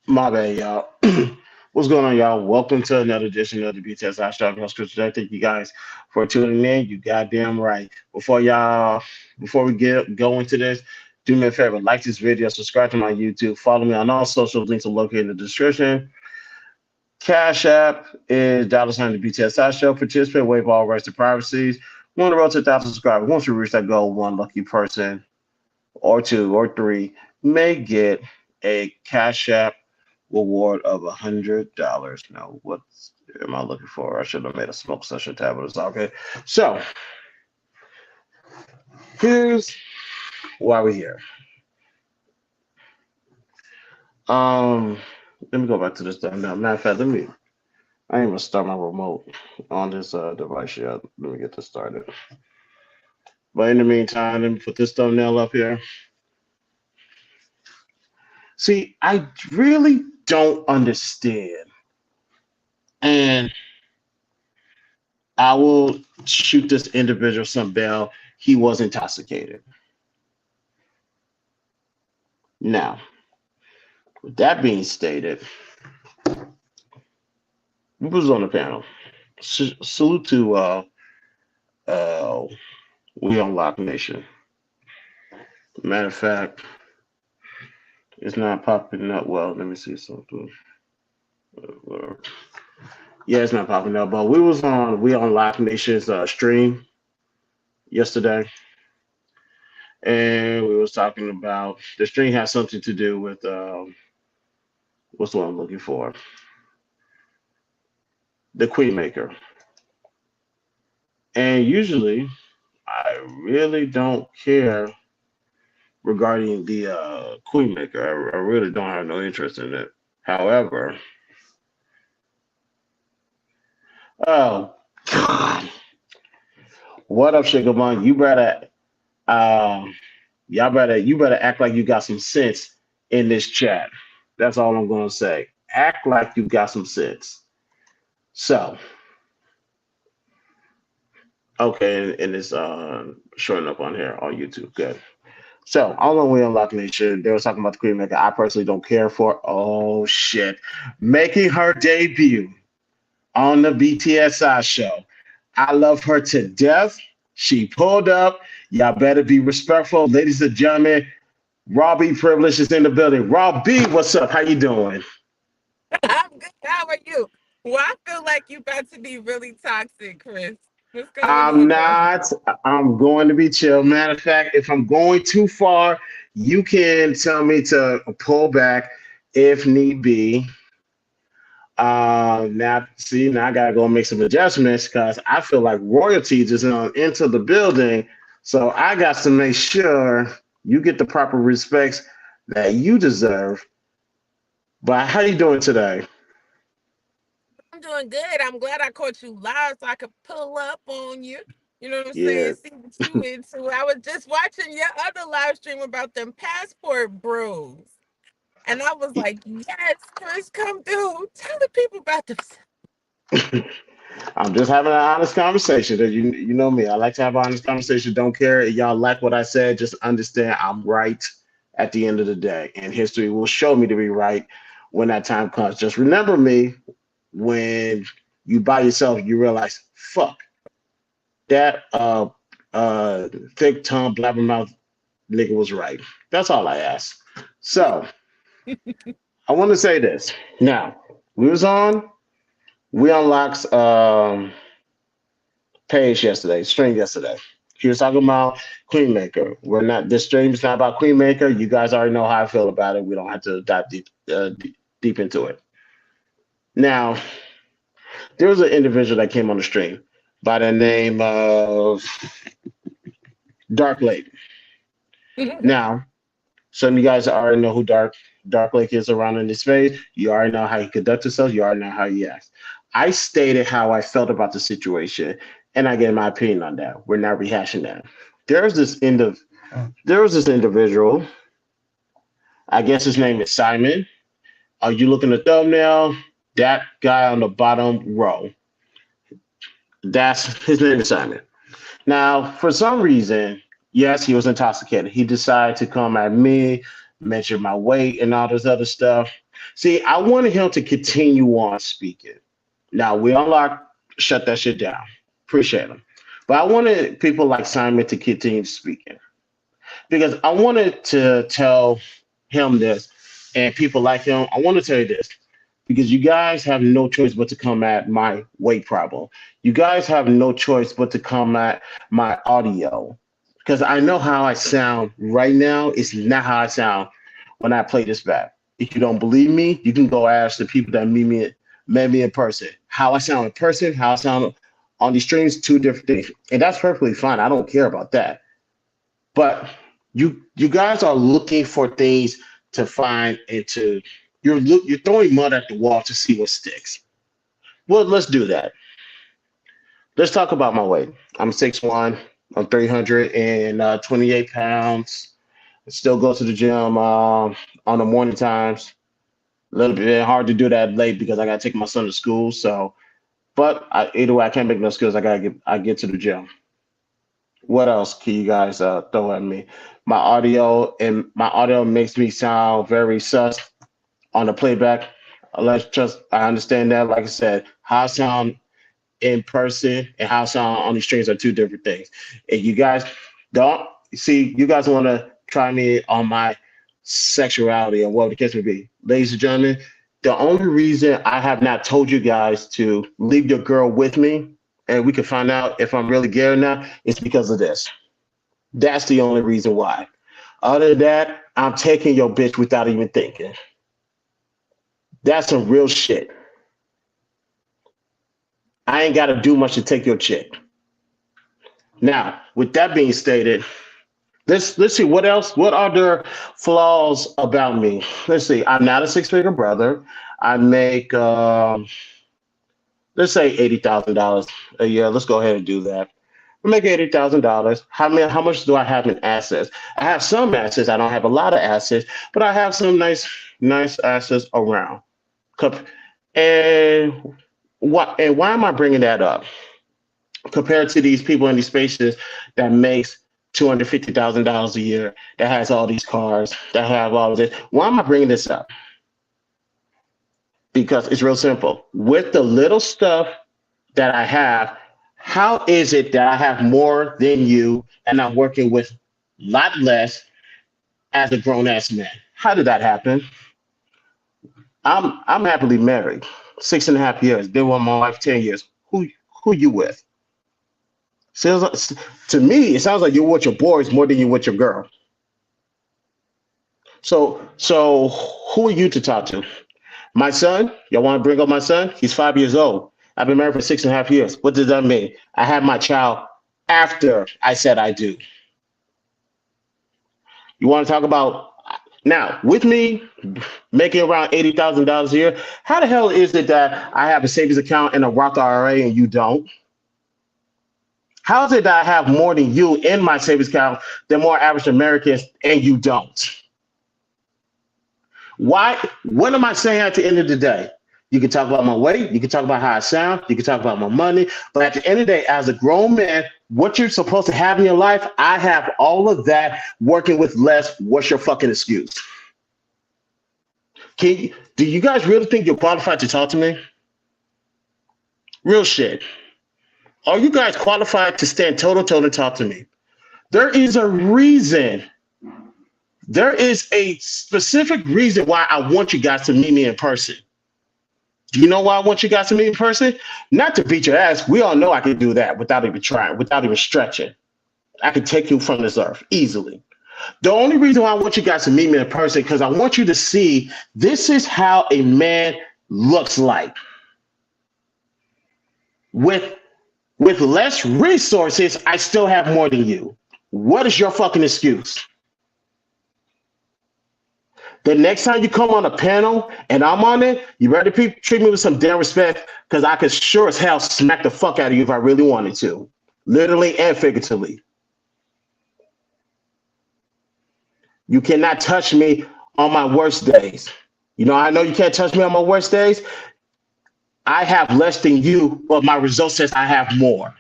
My bad, y'all. What's going on, y'all? Welcome to another edition of the BTS Show. I'm Chris. Thank you guys for tuning in. You goddamn right. Before we get go into this, do me a favor, like this video, subscribe to my YouTube, follow me on all social links are located in the description. Cash App is $ the BTS Show. Participate, waive all rights to privacy. We're on the road to 1,000 subscribers. Once we reach that goal, one lucky person or two or three may get a Cash App reward of $100. Now, what am I looking for? I should have made a smoke session tab, but it's all good. So, here's why we're here. Let me go back to this thing now. Matter of fact, I ain't gonna start my remote on this device yet. Let me get this started. But in the meantime, let me put this thumbnail up here. See, I really don't understand. And I will shoot this individual some bail. He was intoxicated. Now, with that being stated, who was on the panel? Salute to uh, We Unlock Nation. Matter of fact, it's not popping up. Well, let me see something. Yeah, it's not popping up. But we was on We Unlock Nation's stream yesterday, and we was talking about the stream has something to do with what's what I'm looking for? The Queen Maker. And usually, I really don't care regarding the Queen Maker. I really don't have no interest in it. However, oh God, what up, Sugar Bun? Um, you better act like you got some sense in this chat. That's all I'm gonna say. Act like you got some sense. So, okay, and it's showing up on here on YouTube. Good. So, all on We Unlock Nation, they were talking about the Queen Maker. I personally don't care for. Oh shit, making her debut on the BTSI show. I love her to death. She pulled up. Y'all better be respectful, ladies and gentlemen. Robbie Privilege is in the building. Robbie, what's up? How you doing? I'm good. How are you? Well, I feel like you about to be really toxic, Chris. What's going I'm on there? not. I'm going to be chill. Matter of fact, if I'm going too far, you can tell me to pull back if need be. Now I gotta go make some adjustments because I feel like royalty just into the building. So I got to make sure you get the proper respects that you deserve. But how you doing today? I'm doing good. I'm glad I caught you live so I could pull up on you. You know what I'm Yeah. saying? See what you into. I was just watching your other live stream about them passport bros. And I was like, yes, Chris, come through. Tell the people about this. I'm just having an honest conversation. You know me. I like to have an honest conversation. Don't care if y'all like what I said. Just understand I'm right at the end of the day, and history will show me to be right when that time comes. Just remember me when you by yourself. You realize, fuck that. Thick tongue, blabbermouth nigga was right. That's all I ask. So I want to say this. Now we was on. We unlocked page yesterday, stream yesterday. He was talking about Queen Maker. We're not. This stream is not about Queen Maker. You guys already know how I feel about it. We don't have to dive deep into it. Now, there was an individual that came on the stream by the name of Dark Lake. Now, some of you guys already know who Dark Lake is around in this space. You already know how he conducts himself. You already know how he acts. I stated how I felt about the situation, and I gave my opinion on that. We're not rehashing that. There's this there was this individual. I guess his name is Simon. Are you looking at the thumbnail? That guy on the bottom row. That's his name is Simon. Now, for some reason, yes, he was intoxicated. He decided to come at me, measure my weight, and all this other stuff. See, I wanted him to continue on speaking. Now we unlocked, shut that shit down. Appreciate him. But I wanted people like Simon to continue speaking because I wanted to tell him this and people like him. I want to tell you this because you guys have no choice but to come at my weight problem. You guys have no choice but to come at my audio because I know how I sound right now. It's not how I sound when I play this back. If you don't believe me, you can go ask the people that met me in person. How I sound in person, how I sound on these streams, two different things, and that's perfectly fine. I don't care about that. But you guys are looking for things to find and to you're throwing mud at the wall to see what sticks. Well, let's do that. Let's talk about my weight. I'm 6'1". I'm 328 pounds. I still go to the gym on the morning times. A little bit hard to do that late because I gotta take my son to school. So, but either way, I can't make no skills. I get to the gym. What else can you guys throw at me? My audio makes me sound very sus on the playback. Let's just I understand that. Like I said, how I sound in person and how I sound on the streams are two different things. And you guys don't see, you guys want to try me on my sexuality and what the case may be. Ladies and gentlemen, the only reason I have not told you guys to leave your girl with me and we can find out if I'm really gay or not is because of this. That's the only reason why. Other than that, I'm taking your bitch without even thinking. That's some real shit. I ain't got to do much to take your chick. Now, with that being stated, let's see what else. What are there flaws about me? Let's see. I'm not a six-figure brother. I make let's say $80,000 a year. Let's go ahead and do that. I make $80,000. How much do I have in assets? I have some assets. I don't have a lot of assets, but I have some nice assets around. And why am I bringing that up? Compared to these people in these spaces that makes $250,000 a year, that has all these cars, that have all of this. Why am I bringing this up? Because it's real simple. With the little stuff that I have, how is it that I have more than you and I'm working with a lot less as a grown ass man? How did that happen? I'm happily married, 6.5 years. Been with my wife 10 years. Who you with? To me, it sounds like you're with your boys more than you're with your girl. So who are you to talk to? My son? Y'all want to bring up my son? He's 5 years old. I've been married for 6.5 years. What does that mean? I had my child after I said I do. You want to talk about now with me making around $80,000 a year? How the hell is it that I have a savings account and a Roth IRA and you don't? How is it that I have more than you in my savings account than more average Americans and you don't? Why? What am I saying at the end of the day? You can talk about my weight, you can talk about how I sound, you can talk about my money, but at the end of the day, as a grown man, what you're supposed to have in your life, I have all of that working with less. What's your fucking excuse? Do you guys really think you're qualified to talk to me? Real shit. Are you guys qualified to stand toe to toe to talk to me? There is a reason. There is a specific reason why I want you guys to meet me in person. Do you know why I want you guys to meet in person? Not to beat your ass. We all know I can do that without even trying, without even stretching. I can take you from this earth easily. The only reason why I want you guys to meet me in person because I want you to see this is how a man looks like. With less resources, I still have more than you. What is your fucking excuse? The next time you come on a panel and I'm on it, you better treat me with some damn respect because I could sure as hell smack the fuck out of you if I really wanted to. Literally and figuratively. You cannot touch me on my worst days. You know, I know you can't touch me on my worst days. I have less than you, but my result says I have more.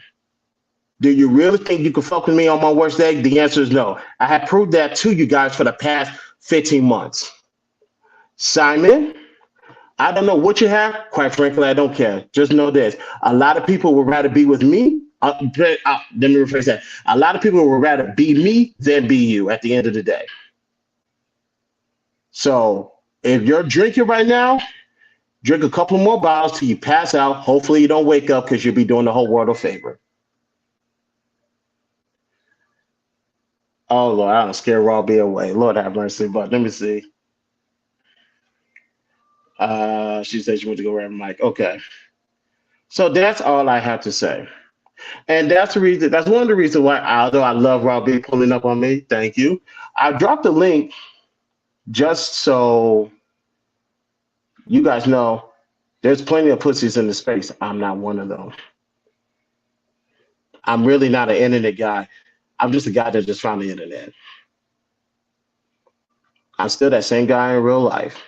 Do you really think you can fuck with me on my worst day? The answer is no. I have proved that to you guys for the past 15 months. Simon, I don't know what you have. Quite frankly, I don't care. Just know this: a lot of people would rather be with me. Let me rephrase that. A lot of people would rather be me than be you. At the end of the day, so if you're drinking right now, drink a couple more bottles till you pass out. Hopefully, you don't wake up because you'll be doing the whole world a favor. Oh Lord, I don't scare Robbie away. Lord have mercy. But let me see. She said she went to go grab a mic. Okay, so that's all I have to say. And that's the reason. That's one of the reasons why, although I love Robbie pulling up on me, thank you. I dropped the link just so you guys know there's plenty of pussies in the space. I'm not one of them. I'm really not an internet guy. I'm just a guy that just found the internet. I'm still that same guy in real life.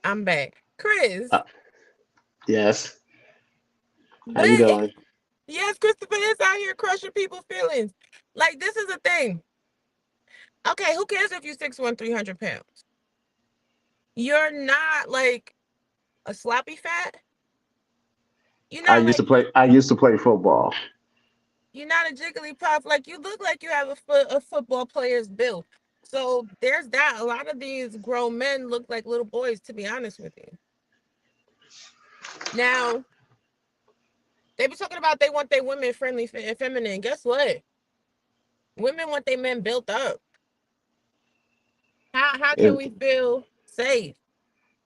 I'm back. Chris, Uh, yes. How but you doing? yes, Christopher is out here crushing people's feelings. Like, this is the thing. Okay, who cares if you're 6'1", 300 pounds? You're not like a sloppy fat. You're I not used like to play. I used to play football. you're not a jiggly puff. Like, you look like you have a football player's build. So there's that. A lot of these grown men look like little boys, to be honest with you. Now, they be talking about they want their women friendly and feminine. Guess what? Women want their men built up. How can If we feel safe?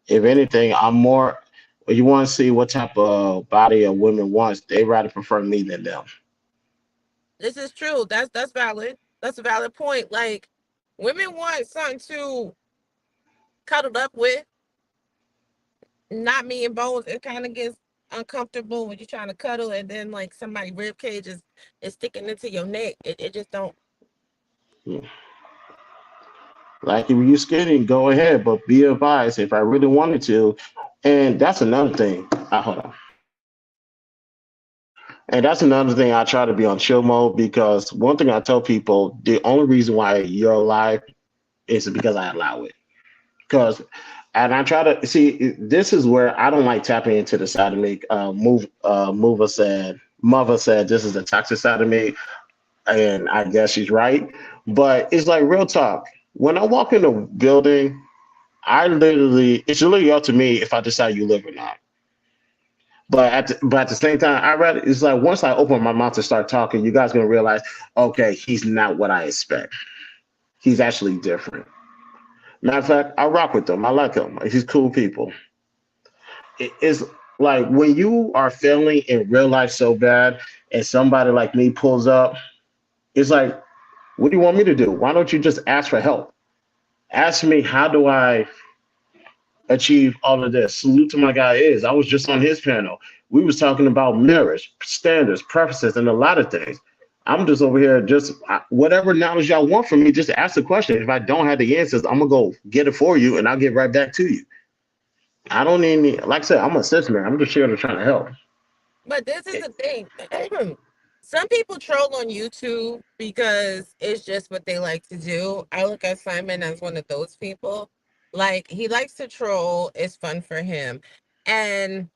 if anything, I'm more. You want to see what type of body a woman wants? They rather prefer me than them. This is true. That's valid. That's a valid point. Like, women want something to cuddle up with, not me and bones. It kind of gets uncomfortable when you're trying to cuddle and then like somebody rib cage is sticking into your neck. It just don't. Like if you skinny, go ahead, but be advised if I really wanted to. And that's another thing. Hold on. And that's another thing. I try to be on chill mode because one thing I tell people, the only reason why you're alive is because I allow it. Because and I try to see this is where I don't like tapping into the side of me. Mother said this is the toxic side of me, and I guess she's right. But it's like real talk. When I walk in a building, it's literally up to me if I decide you live or not. But at the same time, I rather it's like once I open my mouth to start talking, you guys gonna realize, okay, he's not what I expect. He's actually different. Matter of fact, I rock with him. I like him. He's cool people. It's like when you are failing in real life so bad, and somebody like me pulls up, it's like, what do you want me to do? Why don't you just ask for help? Ask me how do I achieve all of this. Salute to my guy is. I was just on his panel. We was talking about marriage, standards, preferences, and a lot of things. I'm just over here, just whatever knowledge y'all want from me, just ask the question. If I don't have the answers, I'm gonna go get it for you, and I'll get right back to you. I don't need, like I said, I'm a cis man. I'm just here to try to help. But this is the thing. Some people troll on YouTube because it's just what they like to do. I look at Simon as one of those people. Like, he likes to troll. It's fun for him. And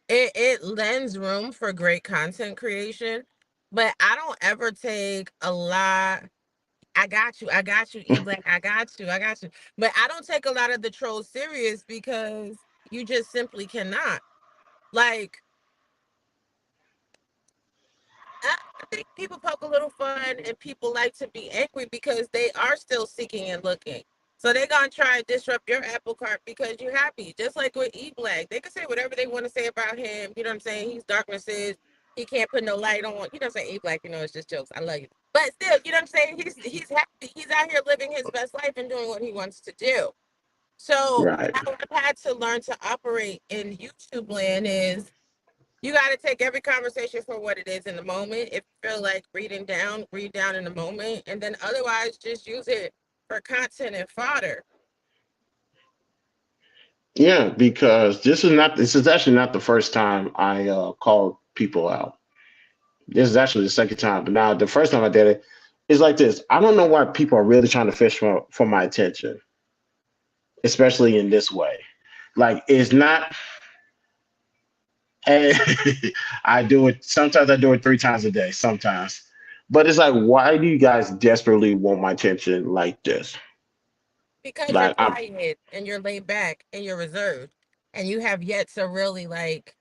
it lends room for great content creation. But I don't ever take a lot. I got you, E Black, I got you, I got you. But I don't take a lot of the trolls serious because you just simply cannot. Like, I think people poke a little fun and people like to be angry because they are still seeking and looking. So they're gonna try and disrupt your apple cart because you're happy. Just like with E Black. They can say whatever they want to say about him. You know what I'm saying? He's darknesses. He can't put no light on. You know what I'm saying? E Black, it's just jokes. I love you. But still, you know what I'm saying? He's happy. He's out here living his best life and doing what he wants to do. So Right. how I've had to learn to operate in YouTube land is you got to take every conversation for what it is in the moment. If you feel like read down in the moment, and then otherwise just use it for content and fodder. Yeah, because this is actually not the first time I called people out. This is actually the second time. But now the first time I did it, it's like this. I don't know why people are really trying to fish for my attention, especially in this way. Like, it's not. And I do it. Sometimes I do it 3 times a day. Sometimes, but it's like, why do you guys desperately want my attention like this? Because you're Like, I'm. quiet and you're laid back and you're reserved, and you have yet to really like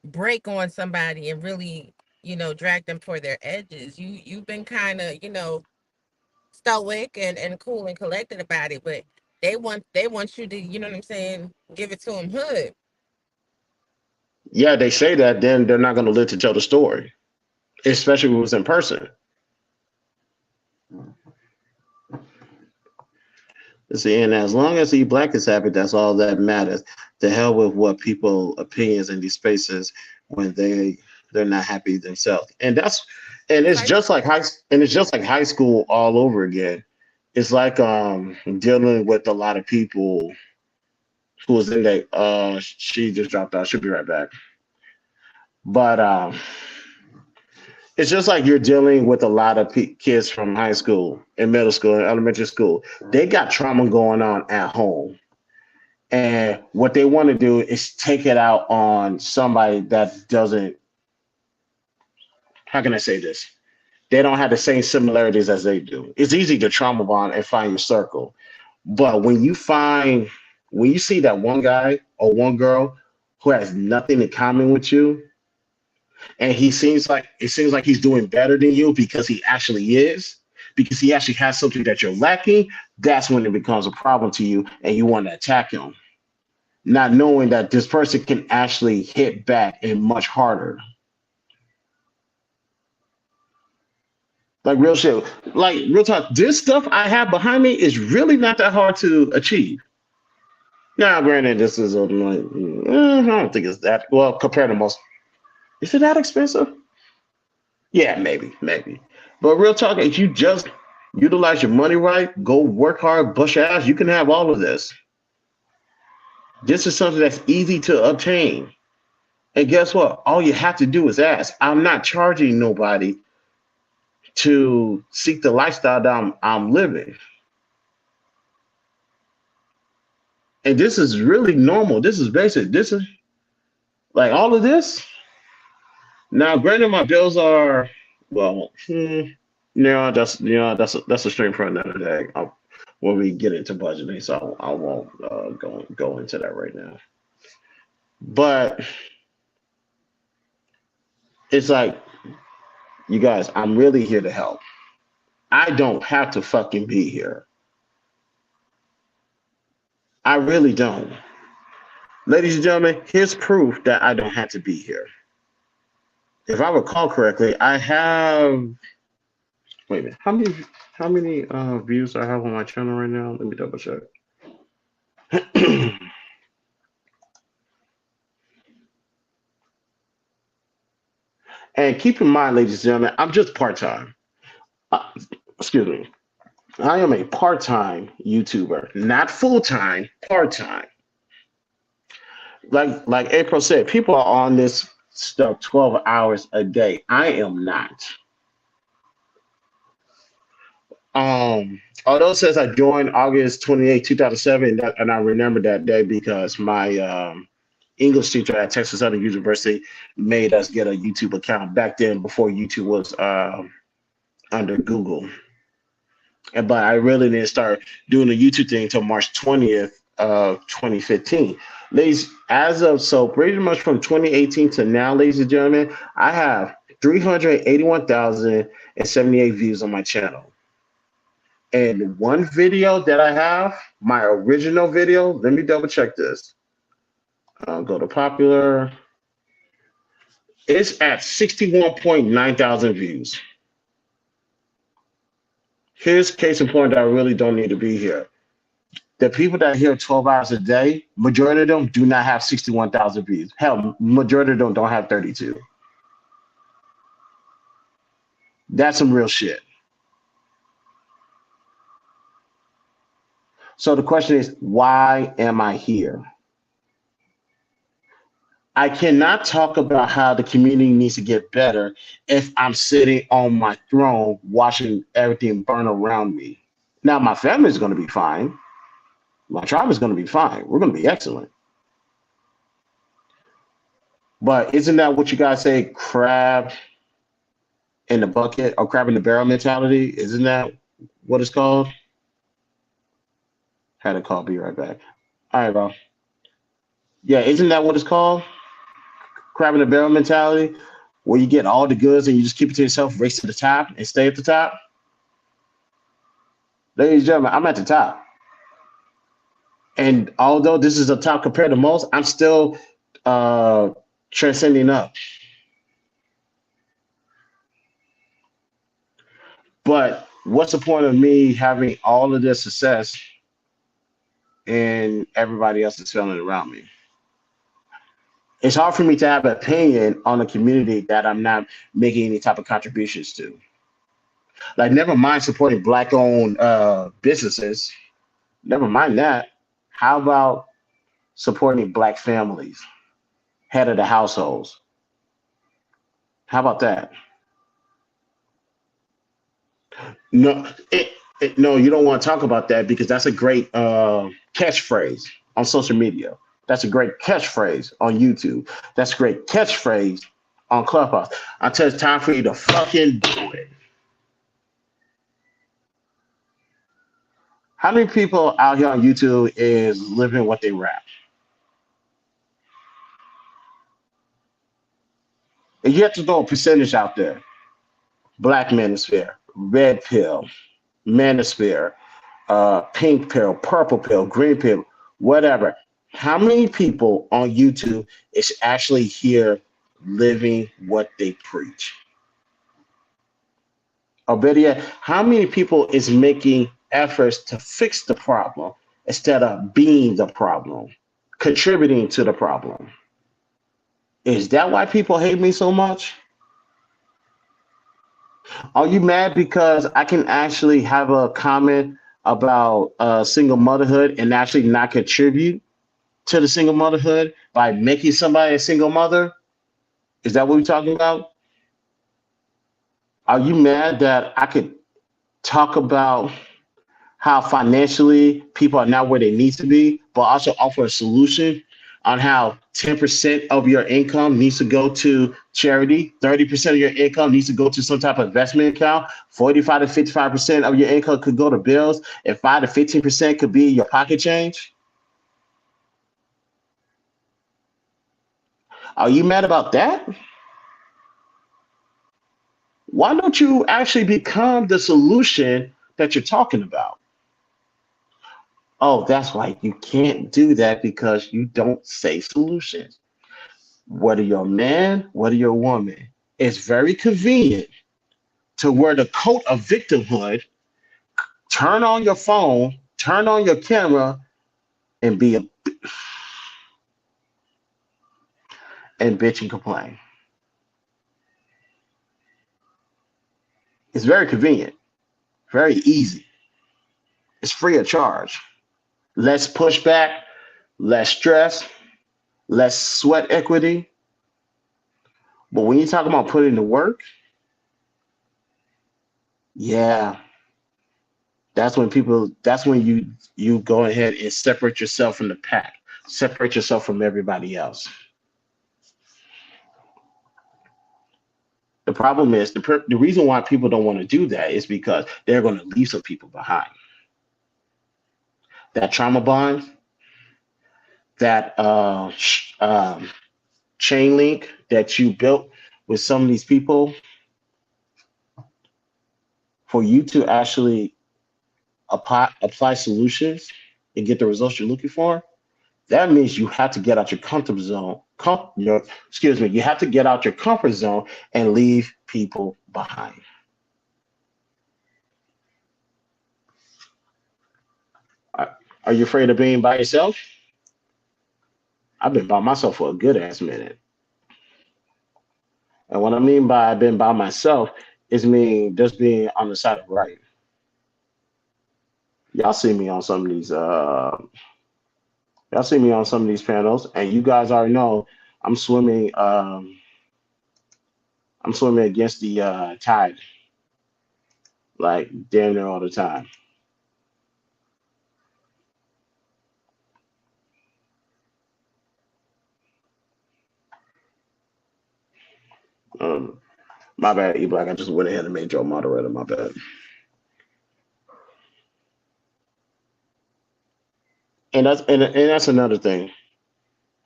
break on somebody and really, drag them for their edges. You've been kind of, stoic and cool and collected about it, but they want you to, what I'm saying, give it to them hood. Yeah, they say that. Then they're not going to live to tell the story, especially if it was in person. See, and as long as the black is happy, that's all that matters. To hell with what people opinions in these spaces when they're not happy themselves. And it's just Precisely. like high school all over again. It's like dealing with a lot of people who was in that she just dropped out. She'll be right back. But it's just like you're dealing with a lot of kids from high school and middle school and elementary school. They got trauma going on at home. And what they want to do is take it out on somebody that doesn't, how can I say this? They don't have the same similarities as they do. It's easy to trauma bond and find your circle. But when you see that one guy or one girl who has nothing in common with you, and it seems like he's doing better than you because he actually is, because he actually has something that you're lacking, that's when it becomes a problem to you and you want to attack him, not knowing that this person can actually hit back and much harder. Like real shit. Like real talk. This stuff I have behind me is really not that hard to achieve. Now, granted, this is like, I don't think it's that well compared to most. Is it that expensive? Yeah, maybe. But real talk, if you just utilize your money right, go work hard, bust your ass, you can have all of this. This is something that's easy to obtain. And guess what? All you have to do is ask. I'm not charging nobody to seek the lifestyle that I'm living. And this is really normal. This is basic. This is like all of this. Now, granted, my bills are well. No, that's a stream for another day. When we get into budgeting, so I won't go into that right now. But it's like, you guys, I'm really here to help. I don't have to fucking be here. I really don't. Ladies and gentlemen, here's proof that I don't have to be here. If I recall correctly, I have wait a minute, how many views I have on my channel right now? Let me double check. And keep in mind, ladies and gentlemen, I'm just part-time. Uh, excuse me. I am a part-time YouTuber, not full-time, part-time. Like April said, people are on this stuff 12 hours a day. I am not. Although it says I joined August 28, 2007, and I remember that day because my English teacher at Texas Southern University made us get a YouTube account back then before YouTube was under Google. But I really didn't start doing the YouTube thing until March 20th of 2015. Ladies, as of so pretty much from 2018 to now, ladies and gentlemen, I have 381,078 views on my channel. And one video that I have, my original video, let me double check this. Go to popular. It's at 61.9 thousand views. Here's case in point that I really don't need to be here. The people that are here 12 hours a day, majority of them do not have 61,000 views. Hell, majority of them don't have 32. That's some real shit. So the question is, why am I here? I cannot talk about how the community needs to get better if I'm sitting on my throne watching everything burn around me. Now, my family is going to be fine. My tribe is going to be fine. We're going to be excellent. But isn't that what you guys say, crab in the bucket or crab in the barrel mentality? Isn't that what it's called? Had a call, be right back. All right, bro. Yeah, isn't that what it's called? Crab in the barrel mentality, where you get all the goods and you just keep it to yourself, race to the top and stay at the top. Ladies and gentlemen, I'm at the top. And although this is the top compared to most, I'm still uh transcending up. But what's the point of me having all of this success and everybody else is failing around me? It's hard for me to have an opinion on a community that I'm not making any type of contributions to. Like, never mind supporting black-owned businesses. Never mind that. How about supporting black families, head of the households? How about that? No, no, you don't want to talk about that because that's a great catchphrase on social media. That's a great catchphrase on YouTube. That's a great catchphrase on Clubhouse. Until it's time for you to fucking do it. How many people out here on YouTube is living what they rap? And you have to throw a percentage out there. Black manosphere, red pill, manosphere, pink pill, purple pill, green pill, whatever. How many people on YouTube is actually here living what they preach? Or better yet, how many people is making efforts to fix the problem instead of being the problem, contributing to the problem? Is that why people hate me so much? Are you mad because I can actually have a comment about single motherhood and actually not contribute to the single motherhood by making somebody a single mother? Is that what we're talking about? Are you mad that I could talk about how financially people are not where they need to be, but also offer a solution on how 10% of your income needs to go to charity, 30% of your income needs to go to some type of investment account, 45 to 55% of your income could go to bills, and 5 to 15% could be your pocket change? Are you mad about that? Why don't you actually become the solution that you're talking about? Oh, that's right. You can't do that because you don't say solutions. Whether you're a man, whether you're a woman, it's very convenient to wear the coat of victimhood, turn on your phone, turn on your camera, and be a and bitch and complain. It's very convenient, very easy. It's free of charge. Less pushback, less stress, less sweat equity. But when you talk about putting the work, yeah, that's when you go ahead and separate yourself from the pack, separate yourself from everybody else. The problem is the reason why people don't want to do that is because they're going to leave some people behind. That trauma bond, that chain link that you built with some of these people, for you to actually apply solutions and get the results you're looking for, that means you have to get out your comfort zone. Excuse me, you have to get out your comfort zone and leave people behind. Are you afraid of being by yourself? I've been by myself for a good ass minute. And what I mean by I've been by myself is me just being on the side of right. Y'all see me on some of these y'all see me on some of these panels, and you guys already know I'm swimming. I'm swimming against the tide, like damn near all the time. Um, my bad, E Black. I just went ahead and made Joe moderator. My bad. And that's another thing.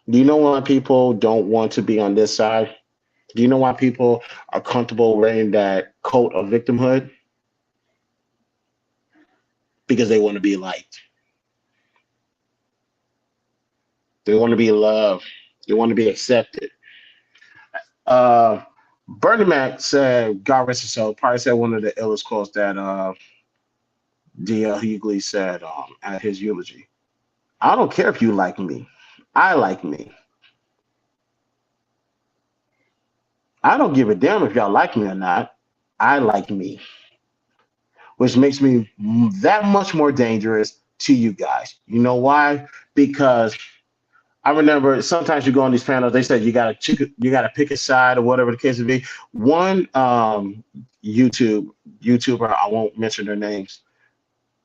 Do you know why people don't want to be on this side? Do you know why people are comfortable wearing that coat of victimhood? Because they want to be liked. They want to be loved. They want to be accepted. Uh, Bernie Mac said, God rest his soul, probably said one of the illest quotes that D.L. Hughley said at his eulogy. I don't care if you like me. I like me. I don't give a damn if y'all like me or not. I like me, which makes me that much more dangerous to you guys. You know why? Because I remember sometimes you go on these panels, they said you gotta pick a side or whatever the case may be. One YouTube YouTuber, I won't mention their names,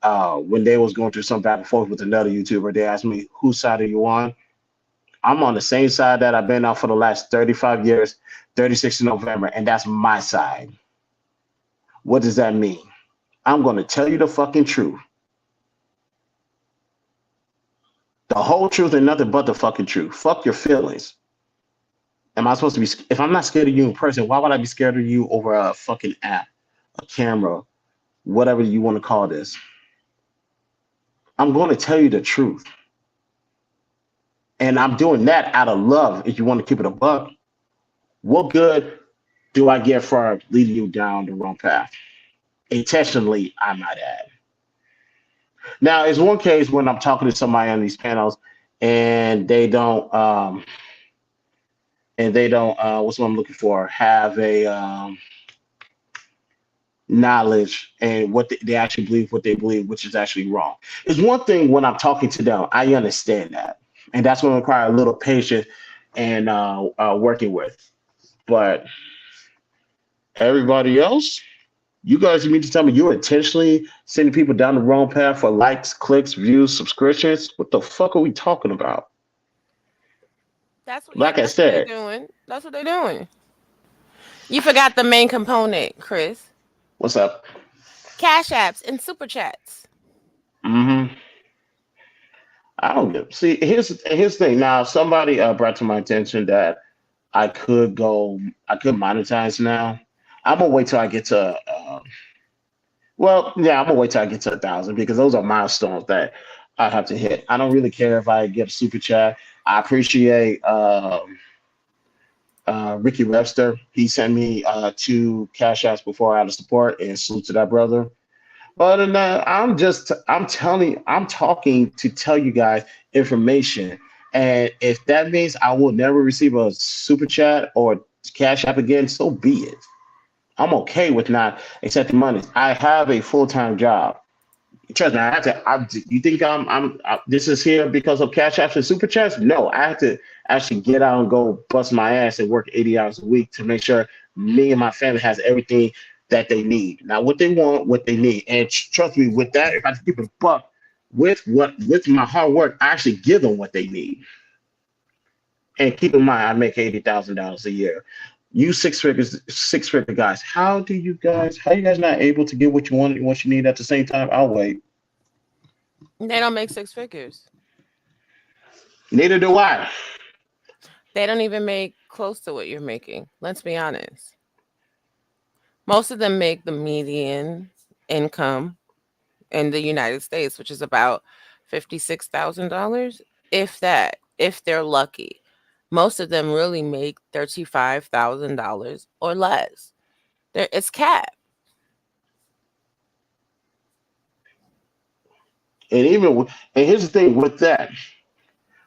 when they was going through some back and forth with another YouTuber, they asked me, whose side are you on? I'm on the same side that I've been on for the last 35 years, 36th of November, and that's my side. What does that mean? I'm going to tell you the fucking truth. The whole truth and nothing but the fucking truth. Fuck your feelings. Am I supposed to be, if I'm not scared of you in person, why would I be scared of you over a fucking app, a camera, whatever you want to call this? I'm going to tell you the truth. And I'm doing that out of love. If you want to keep it a buck, what good do I get for leading you down the wrong path? Intentionally, I might add. Now, it's one case when I'm talking to somebody on these panels and they don't what's what I'm looking for, have a knowledge and what they actually believe what they believe, which is actually wrong. It's one thing when I'm talking to them, I understand that. And that's going to require a little patience and working with. But everybody else, you guys, you mean to tell me you're intentionally sending people down the wrong path for likes, clicks, views, subscriptions? What the fuck are we talking about? That's what, Like yep, I that's what they're said, doing. That's what they're doing. You forgot the main component, Chris. what's up? Cash apps and super chats. Mm-hmm. I don't get. See, here's the thing. Now, somebody brought to my attention that I could monetize now. I'm gonna wait till I get to. Well, yeah, I'm gonna wait till I get to 1,000 because those are milestones that I have to hit. I don't really care if I get a super chat. I appreciate Ricky Webster. He sent me two cash apps before out of support, and salute to that brother. But other than that, I'm talking to tell you guys information. And if that means I will never receive a super chat or cash app again, so be it. I'm okay with not accepting money. I have a full-time job. Trust me, I have to. You think this is here because of cash apps and super chats? No, I have to actually get out and go bust my ass and work 80 hours a week to make sure me and my family has everything that they need. Now, what they want, what they need, and trust me, with that, if I keep it a buck, with my hard work, I actually give them what they need. And keep in mind, I make $80,000 a year. You six figure guys. How you guys not able to get what you want and what you need at the same time? I'll wait. They don't make six figures. Neither do I. They don't even make close to what you're making. Let's be honest. Most of them make the median income in the United States, which is about $56,000, if that, if they're lucky. Most of them really make $35,000 or less. It's capped. And here's the thing with that.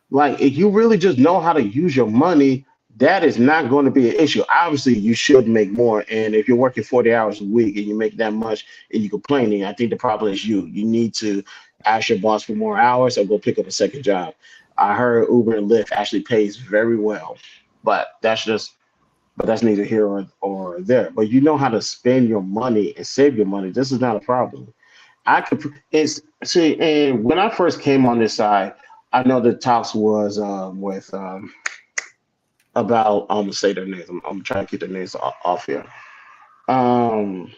Like, if you really just know how to use your money, that is not going to be an issue. Obviously, you should make more. And if you're working 40 hours a week and you make that much and you're complaining, I think the problem is you. You need to ask your boss for more hours or go pick up a second job. I heard Uber and Lyft actually pays very well. But that's neither here or there. But you know how to spend your money and save your money. This is not a problem. I could it's see, and when I first came on this side, I know the talks was with about I'm gonna say their names. I'm trying to keep their names off here.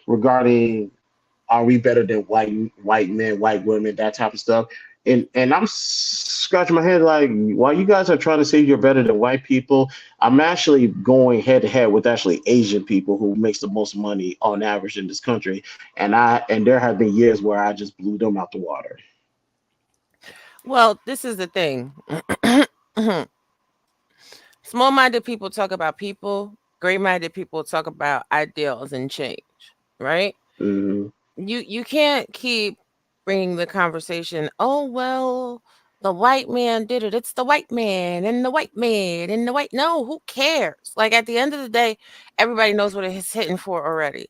Regarding are we better than white men, white women, that type of stuff. And I'm scratching my head like, while you guys are trying to say you're better than white people, I'm actually going head to head with actually Asian people who makes the most money on average in this country. And there have been years where I just blew them out the water. Well, this is the thing. Small minded people talk about people, great minded people talk about ideals and change, right? Hmm. You can't keep bringing the conversation, oh well, the white man did it, it's the white man and the white man and the white, no, who cares? Like at the end of the day, everybody knows what it's hitting for already.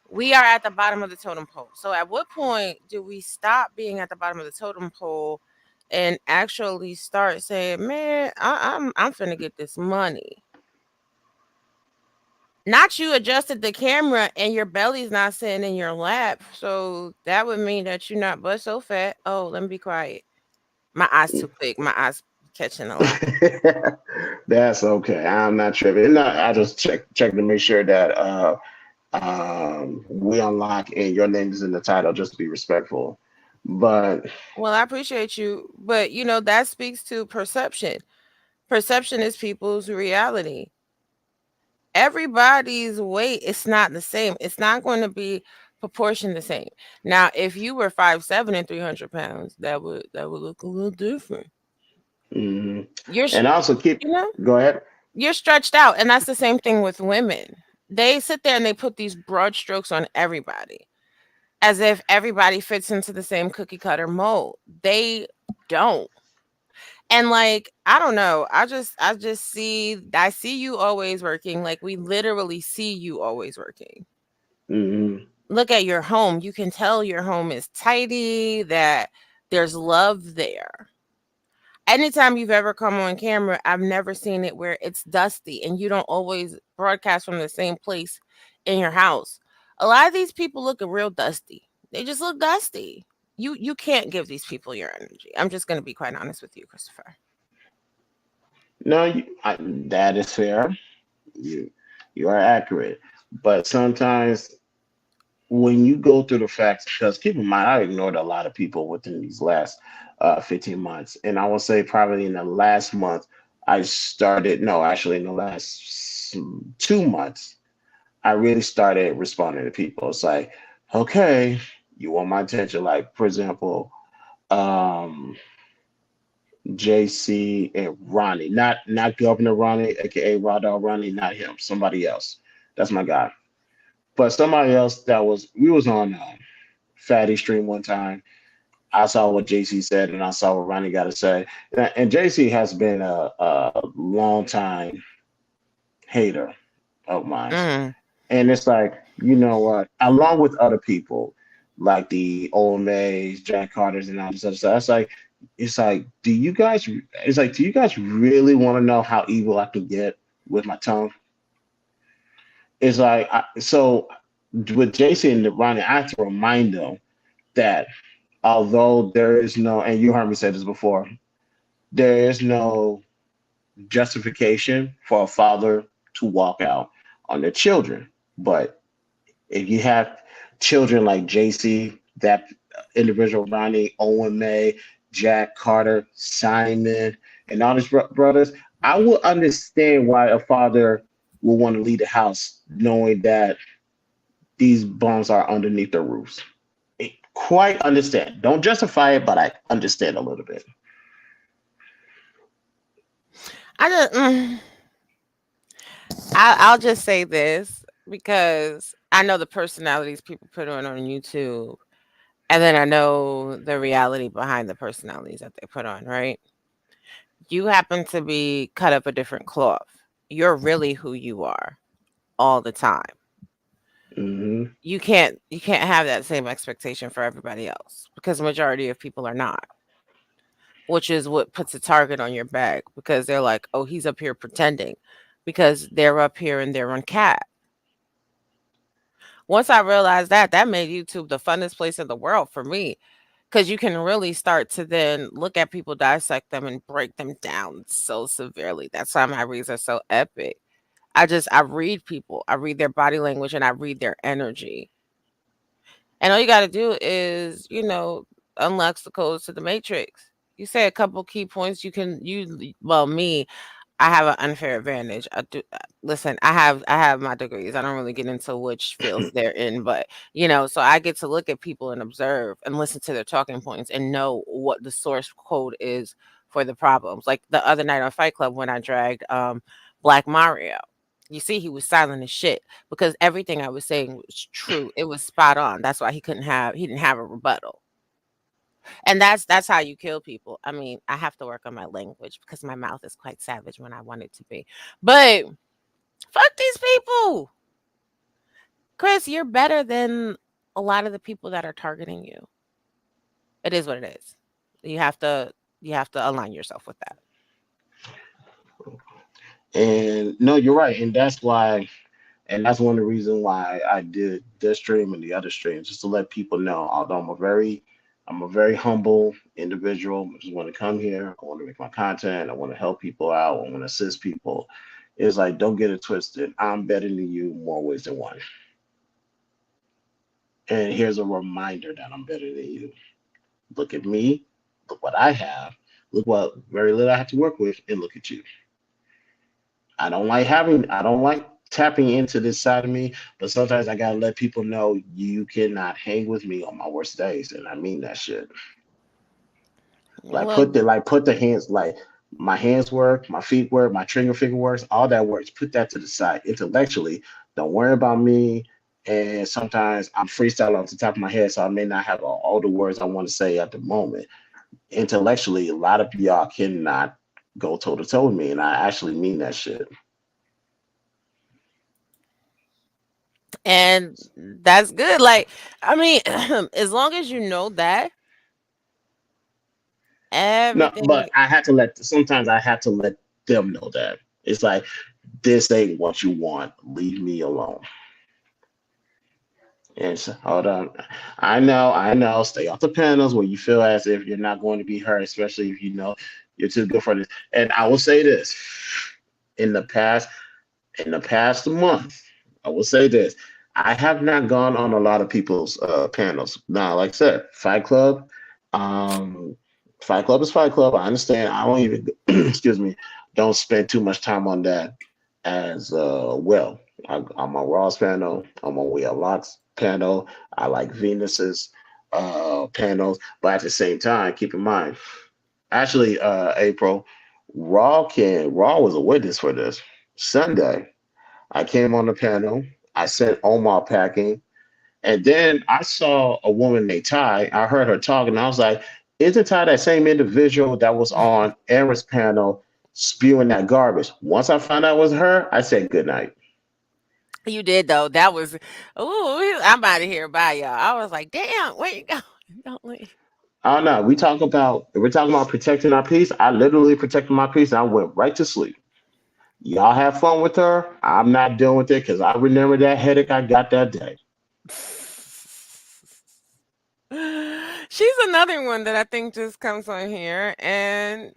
We are at the bottom of the totem pole, so at what point do we stop being at the bottom of the totem pole and actually start saying, man, I'm finna get this money? Not you adjusted the camera and your belly's not sitting in your lap. So that would mean that you're not but so fat. Oh, let me be quiet. My eyes too quick. My eyes catching a lot. That's okay. I'm not tripping. No, I just check to make sure that we unlock and your name is in the title just to be respectful. But Well, I appreciate you, but that speaks to perception. Perception is people's reality. Everybody's weight is not the same. It's not going to be proportioned the same. Now, if you were 5'7" and 300 pounds, that would look a little different. mhm. You're, And also keep you know, go ahead. you're stretched out, and that's the same thing with women. They sit there and they put these broad strokes on everybody as if everybody fits into the same cookie cutter mold. They don't. And like, I don't know, I see you always working. Like, we literally see you always working. Hmm. Look at your home. You can tell your home is tidy, that there's love there. Anytime you've ever come on camera, I've never seen it where it's dusty and you don't always broadcast from the same place in your house. A lot of these people look real dusty. They just look dusty. You can't give these people your energy. I'm just going to be quite honest with you, Christopher. No, that is fair. You you are accurate. But sometimes when you go through the facts, because keep in mind, I ignored a lot of people within these last 15 months. And I will say probably in the last month, I started, no, actually in the last 2 months, I really started responding to people. It's like, okay, you want my attention. Like, for example, um, JC and Ronnie, not Governor Ronnie, aka Raw Dog Ronnie, not him, somebody else. That's my guy. But somebody else that was we was on Fatty stream one time. I saw what JC said and I saw what Ronnie got to say. And JC has been a long time hater of mine. Mm. And it's like, you know what? Along with other people like the OMAs, Jack Carters, and all this other stuff, it's like, do you guys? It's like, do you guys really want to know how evil I can get with my tongue? It's like, so with Jason and Ronnie, I have to remind them that although there is no, and you heard me say this before, there is no justification for a father to walk out on their children. But if you have children like JC, that individual Ronnie, Owen May, Jack Carter, Simon, and all his brothers, I will understand why a father will want to leave the house knowing that these bums are underneath their roofs. Quite understand. Don't justify it, but I understand a little bit. I just, I'll just say this because I know the personalities people put on YouTube, and then I know the reality behind the personalities that they put on, right? You happen to be cut up a different cloth. You're really who you are all the time. Hmm. You can't have that same expectation for everybody else because the majority of people are not, which is what puts a target on your back because they're like, "Oh, he's up here pretending." because they're up here and they're on cap. Once I realized that, that made YouTube the funnest place in the world for me, because you can really start to then look at people, dissect them, and break them down so severely. That's why my reads are so epic. I read people, I read their body language, and I read their energy. And all you got to do is, unlocks the codes to the matrix. You say a couple key points, you can you well me, I have an unfair advantage. I do listen, I have my degrees. I don't really get into which fields they're in, but so I get to look at people and observe and listen to their talking points and know what the source code is for the problems. Like the other night on Fight Club when I dragged Black Mario. You see, he was silent as shit because everything I was saying was true. It was spot on. That's why he didn't have a rebuttal. And that's how you kill people. I mean, I have to work on my language because my mouth is quite savage when I want it to be. But fuck these people. Chris, you're better than a lot of the people that are targeting you. It is what it is. You have to align yourself with that. And no, you're right, and that's one of the reasons why I did this stream and the other streams, just to let people know. Although I'm a very humble individual. I just want to come here. I want to make my content. I want to help people out. I want to assist people. It's like, don't get it twisted. I'm better than you more ways than one. And here's a reminder that I'm better than you. Look at me. Look what I have. Look what very little I have to work with, and look at you. I don't like tapping into this side of me, but sometimes I gotta let people know you cannot hang with me on my worst days, and I mean that shit. Like Look, put the hands, like my hands work, my feet work, my trigger finger works, all that works. Put that to the side. Intellectually, don't worry about me. And sometimes I'm freestyling off the top of my head, so I may not have all the words I want to say at the moment. Intellectually, a lot of y'all cannot go toe to toe with me, and I actually mean that shit. and that's good. Like, I mean, as long as you know that No, everything. but sometimes I have to let them know that. It's like, this ain't what you want. Leave me alone. And so, hold on. I know. Stay off the panels where you feel as if you're not going to be hurt, especially if you know you're too good for this. And I will say this. In the past, in the past month, I will say this. I have not gone on a lot of people's panels. Now, like I said, um, Fight Club is Fight Club. I understand. I don't even, excuse me, don't spend too much time on that as well. I'm on Raw's panel. I'm on We Are Locks panel. I like Venus's panels. But at the same time, keep in mind, actually, April, Raw was a witness for this. Sunday, I came on the panel. I sent Omar packing. And then I saw a woman named Ty. I heard her talking. I was like, isn't Ty that same individual that was on Aaron's panel spewing that garbage? Once I found out it was her, I said good night. You did though. That was, ooh, I'm out of here. Bye, y'all. I was like, damn, where you go? Don't leave. I don't know. We're talking about protecting our peace. I literally protected my peace and I went right to sleep. Y'all have fun with her. I'm not dealing with it because I remember that headache I got that day. She's another one that I think just comes on here and,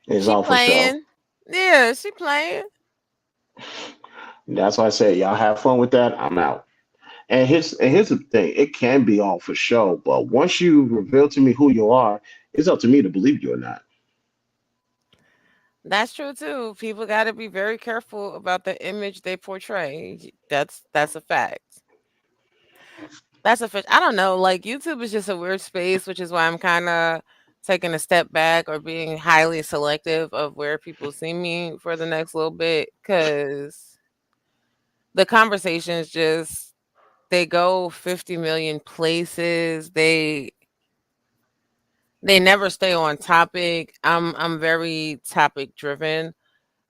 It's she all for show. playing. Yeah, she playing. That's why I say y'all have fun with that. I'm out. And here's the thing: it can be all for show, but once you reveal to me who you are, it's up to me to believe you or not. That's true too. People got to be very careful about the image they portray. That's a fact. That's a fact. I don't know. Like YouTube is just a weird space, which is why I'm kind of taking a step back or being highly selective of where people see me for the next little bit because the conversations just they go 50 million places. They never stay on topic. I'm very topic driven.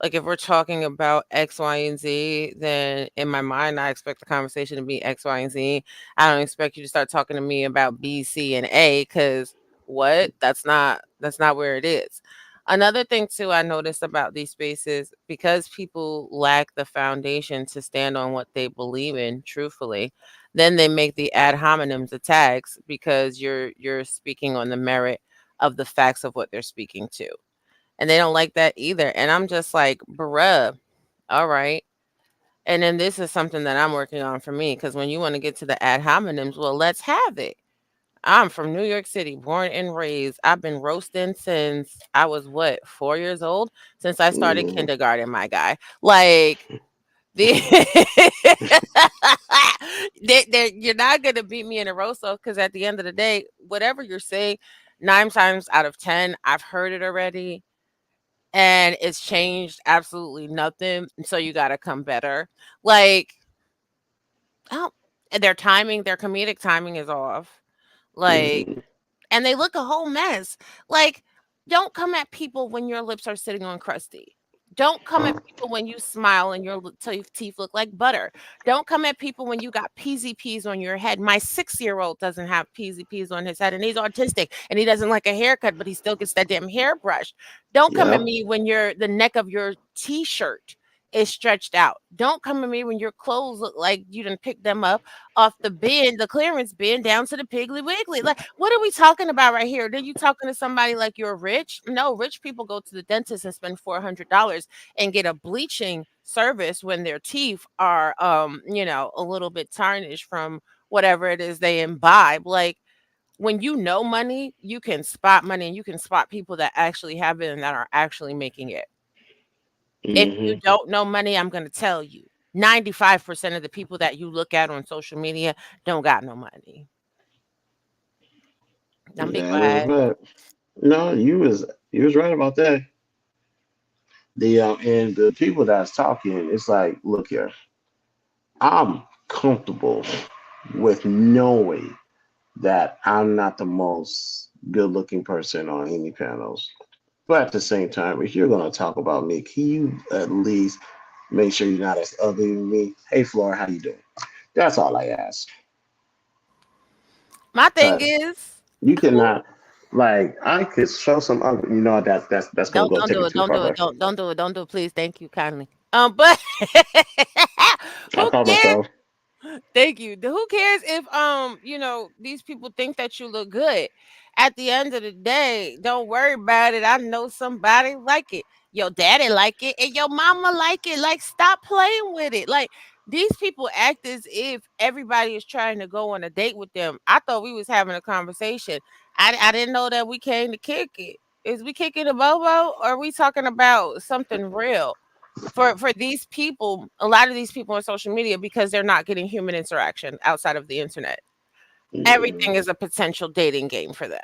Like if we're talking about X, Y, and Z, then in my mind I expect the conversation to be X, Y, and Z. I don't expect you to start talking to me about B, C, and A because what? That's not where it is. Another thing too I noticed about these spaces, because people lack the foundation to stand on what they believe in truthfully, then they make the ad hominems attacks because you're speaking on the merit of the facts of what they're speaking to. And they don't like that either. And I'm just like, bruh, all right. And then this is something that I'm working on for me, because when you want to get to the ad hominems, well, let's have it. I'm from New York City, born and raised. I've been roasting since I was what, 4 years old? Since I started Mhm. kindergarten, my guy. Like the you're not gonna beat me in a roast though, because at the end of the day, whatever you're saying, 9 times out of 10, I've heard it already and it's changed absolutely nothing. So you gotta come better. Like, oh, and their comedic timing is off. Like, Mhm. and they look a whole mess. Like, don't come at people when your lips are sitting on crusty. Don't come at people when you smile and your teeth look like butter. Don't come at people when you got PZPs on your head. My 6-year-old doesn't have PZPs on his head and he's autistic and he doesn't like a haircut, but he still gets that damn hairbrush. Don't come at Yep. me when the neck of your t-shirt is stretched out. Don't come at me when your clothes look like you didn't pick them up off the bin, the clearance bin, down to the Piggly Wiggly. Like, what are we talking about right here? Then you talking to somebody like you're rich? No, rich people go to the dentist and spend $400 and get a bleaching service when their teeth are, a little bit tarnished from whatever it is they imbibe. Like, when you know money, you can spot money and you can spot people that actually have it and that are actually making it. If you Hmm. don't know money, I'm gonna tell you, 95% of the people that you look at on social media don't got no money. I'm be That is quiet. right. No, you was right about that. And the people that's talking, it's like, look here, I'm comfortable with knowing that I'm not the most good looking person on any panels. But at the same time, if you're gonna talk about me, can you at least make sure you're not as ugly as me? Hey Flora, how you doing? That's all I ask. My thing Cause is, you who cannot, like, I could show some ugly, that's gonna go don't take do it it, too don't do far. it, don't do it, please, thank you kindly. But I who caught cares? myself. Thank you. Who cares if these people think that you look good? At the end of the day, don't worry about it. I know somebody like it. Your daddy like it and your mama like it. Like, stop playing with it. Like, these people act as if everybody is trying to go on a date with them. I thought we was having a conversation. I didn't know that we came to kick it. Is we kicking a bobo or are we talking about something real? For these people, a lot of these people on social media, because they're not getting human interaction outside of the internet. Mm, Everything is a potential dating game for them.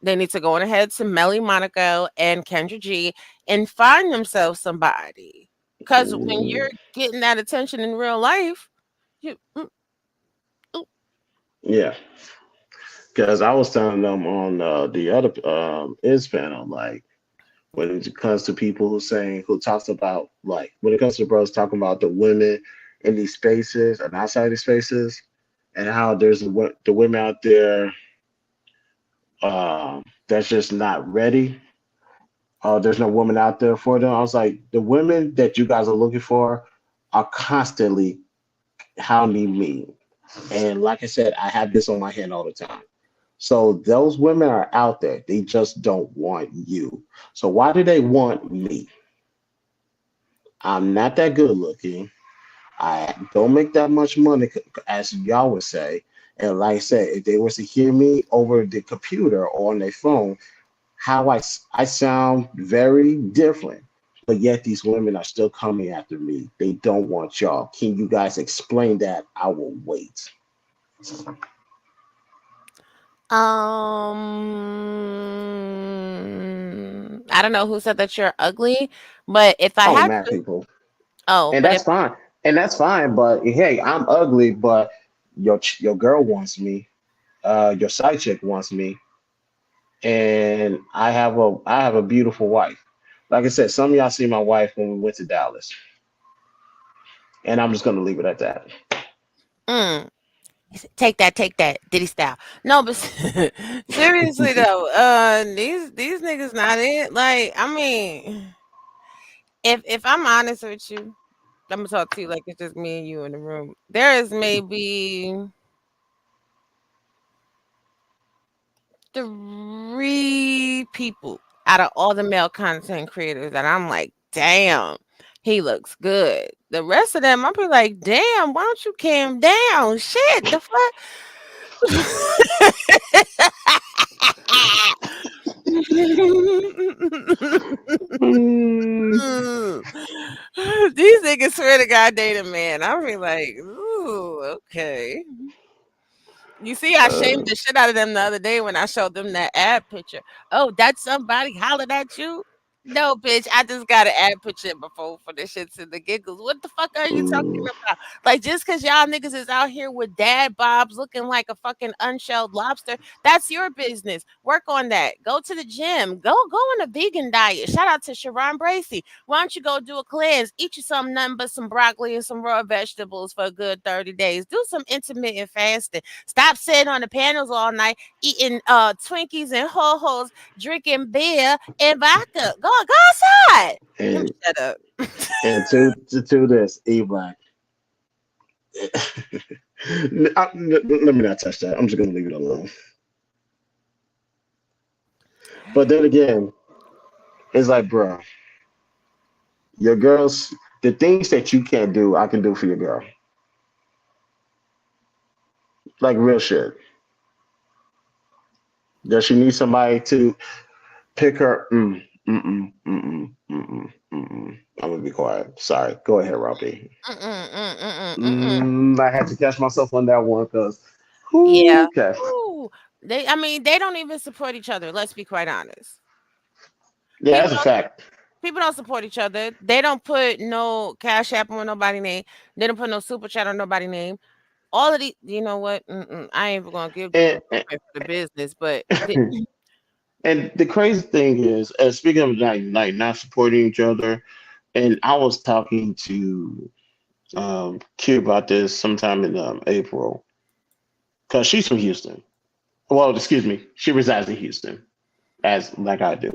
They need to go on ahead to Melly Monaco and Kendra G and find themselves somebody. Because when mm, you're getting that attention in real life, you ooh, yeah, because I was telling them on the other is panel, like when it comes to people who talks about, like, when it comes to bros talking about the women in these spaces and outside these spaces, and how there's the women out there that's just not ready. There's no woman out there for them. I was like, the women that you guys are looking for are constantly hounding me. And like I said, I have this on my hand all the time. So those women are out there. They just don't want you. So why do they want me? I'm not that good looking. I don't make that much money, as y'all would say. And like I said, if they was to hear me over the computer or on their phone, how I sound very different. But yet these women are still coming after me. They don't want y'all. Can you guys explain that? I will wait. I don't know who said that you're ugly, but if I Oh, had mad to, people. oh, And but if that's fine. And that's fine. But hey, I'm ugly, but your girl wants me. Your side chick wants me, and I have a beautiful wife. Like I said, some of y'all see my wife when we went to Dallas, and I'm just gonna leave it at that. mm, Take that, Diddy style. No, but seriously though, these niggas not it. Like, I mean, if I'm honest with you, I'm gonna talk to you like it's just me and you in the room. There is maybe three people out of all the male content creators that I'm like, damn, he looks good. The rest of them, I'll be like, damn, why don't you calm down? Shit, the Mm, These niggas swear to God they the man. I'll be like, ooh, okay. You see, I uh, shamed the shit out of them the other day when I showed them that ad picture. Oh, that's somebody hollered at you? No, bitch. I just got an ad picture before for the shits and the giggles. What the fuck are you talking mm, about? Like, just because y'all niggas is out here with dad bobs looking like a fucking unshelled lobster, that's your business. Work on that. Go to the gym. Go on a vegan diet. Shout out to Sharon Bracy. Why don't you go do a cleanse? Eat you some nothing but some broccoli and some raw vegetables for a good 30 days. Do some intermittent fasting. Stop sitting on the panels all night eating Twinkies and ho hos, drinking beer and vodka. Go outside. Let me and shut up. to this, E Black. Let me not touch that. I'm just gonna leave it alone. But then again, it's like, bro, your girls, the things that you can't do, I can do for your girl. Like real shit. Does she need somebody to pick her? I'm gonna be quiet. Sorry. Go ahead, Robbie. Mm-mm, mm-mm, mm-mm. I had to catch myself on that one because, Yeah. okay. Ooh. I mean, they don't even support each other. Let's be quite honest. Yeah, People that's a don't. fact. People don't support each other. They don't put no cash app on nobody name. They don't put no super chat on nobody name. All of these, you know what? I ain't even gonna give them And, no credit for the business, but and the crazy thing is, speaking of like not supporting each other, and I was talking to Q about this sometime in April because she's from Houston. Well, excuse me, she resides in Houston, as like I do.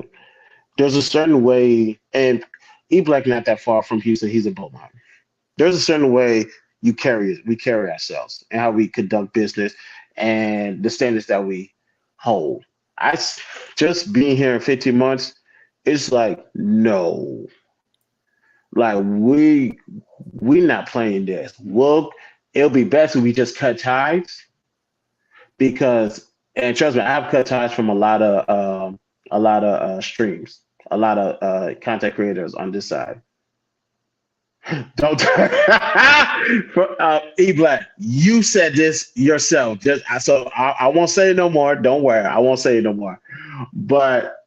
There's a certain way, and E Black not that far from Houston. He's in Beaumont. There's a certain way we carry ourselves and how we conduct business and the standards that we hold. Just being here in 15 months, it's like no, like we not playing this. Well, it'll be best if we just cut ties because, and trust me, I've cut ties from a lot of streams, a lot of content creators on this side. Don't E Black. You said this yourself. I won't say it no more. Don't worry, I won't say it no more. But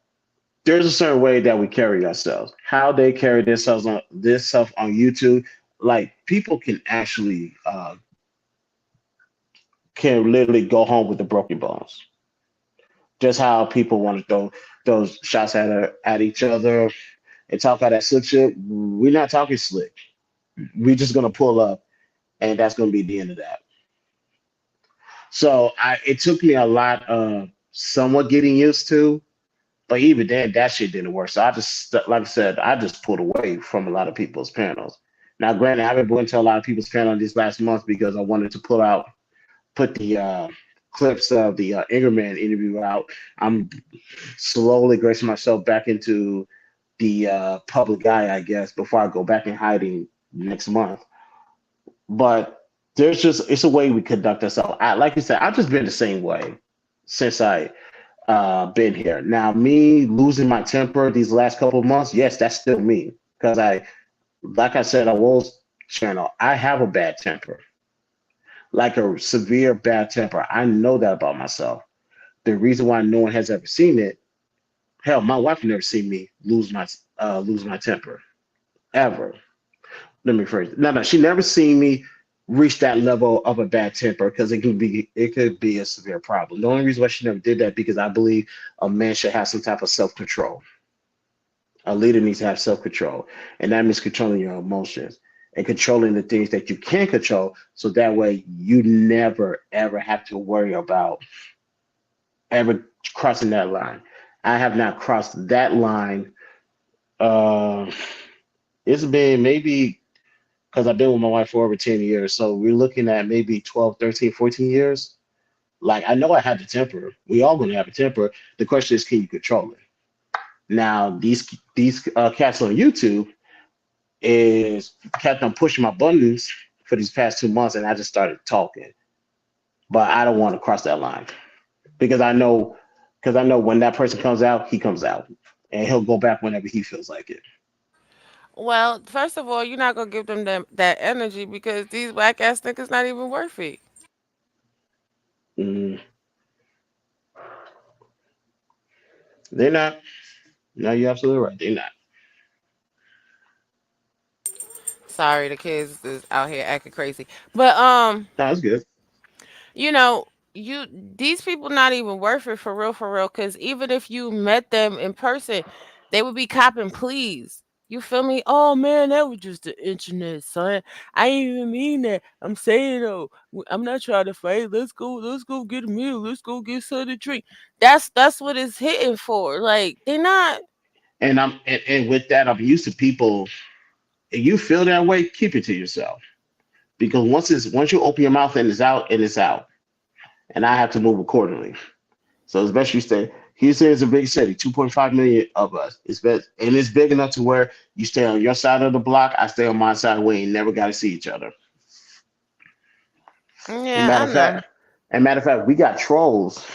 there's a certain way that we carry ourselves. How they carry themselves on this stuff on YouTube, like people can actually can literally go home with the broken bones. Just how people want to throw those shots at each other and talk all that slick shit. We're not talking slick. We're just gonna pull up, and that's gonna be the end of that. So it took me a lot of somewhat getting used to, but even then, that shit didn't work. So I just, like I said, I just pulled away from a lot of people's panels. Now, granted, I haven't been to a lot of people's panels these last months because I wanted to put the clips of the Ingerman interview out. I'm slowly gracing myself back into the public eye, I guess, before I go back in hiding next month. But there's just it's a way we conduct ourselves. Like you said, I've just been the same way since I been here. Now, me losing my temper these last couple of months, yes, that's still me because like I said, I was channel. I have a bad temper, like a severe bad temper. I know that about myself. The reason why no one has ever seen it, hell, my wife never seen me lose my temper ever. Let me phrase it. No, she never seen me reach that level of a bad temper because it could be a severe problem. The only reason why she never did that because I believe a man should have some type of self control. A leader needs to have self control, and that means controlling your emotions. and controlling the things that you can control. So that way you never ever have to worry about ever crossing that line. I have not crossed that line. Uh, it's been maybe because I've been with my wife for over 10 years. So we're looking at maybe 12, 13, 14 years. Like I know I have the temper. We all gonna have a temper. The question is, can you control it? Now these cats on YouTube is kept on pushing my buttons for these past 2 months, and I just started talking. But I don't want to cross that line because I know when that person comes out, he comes out, and he'll go back whenever he feels like it. Well, first of all, you're not gonna give them that energy because these whack ass niggas not even worth it. Mm, they're not. No, you're absolutely right. They're not. Sorry, the kids is out here acting crazy. But No, it's good. you know, you these people not even worth it for real. Because even if you met them in person, they would be copping please. You feel me? Oh man, that was just the internet, son. I ain't even mean that. I'm saying though, I'm not trying to fight. Let's go get a meal. Let's go get something to drink. That's what it's hitting for. Like they not. And with that, I'm used to people. If you feel that way, keep it to yourself because once you open your mouth and it's out, and I have to move accordingly. So it's best you stay. Houston is a big city, 2.5 million of us. It's best, and it's big enough to where you stay on your side of the block, I stay on my side. We ain't never got to see each other. Yeah, Matter I of know. fact, matter of fact, we got trolls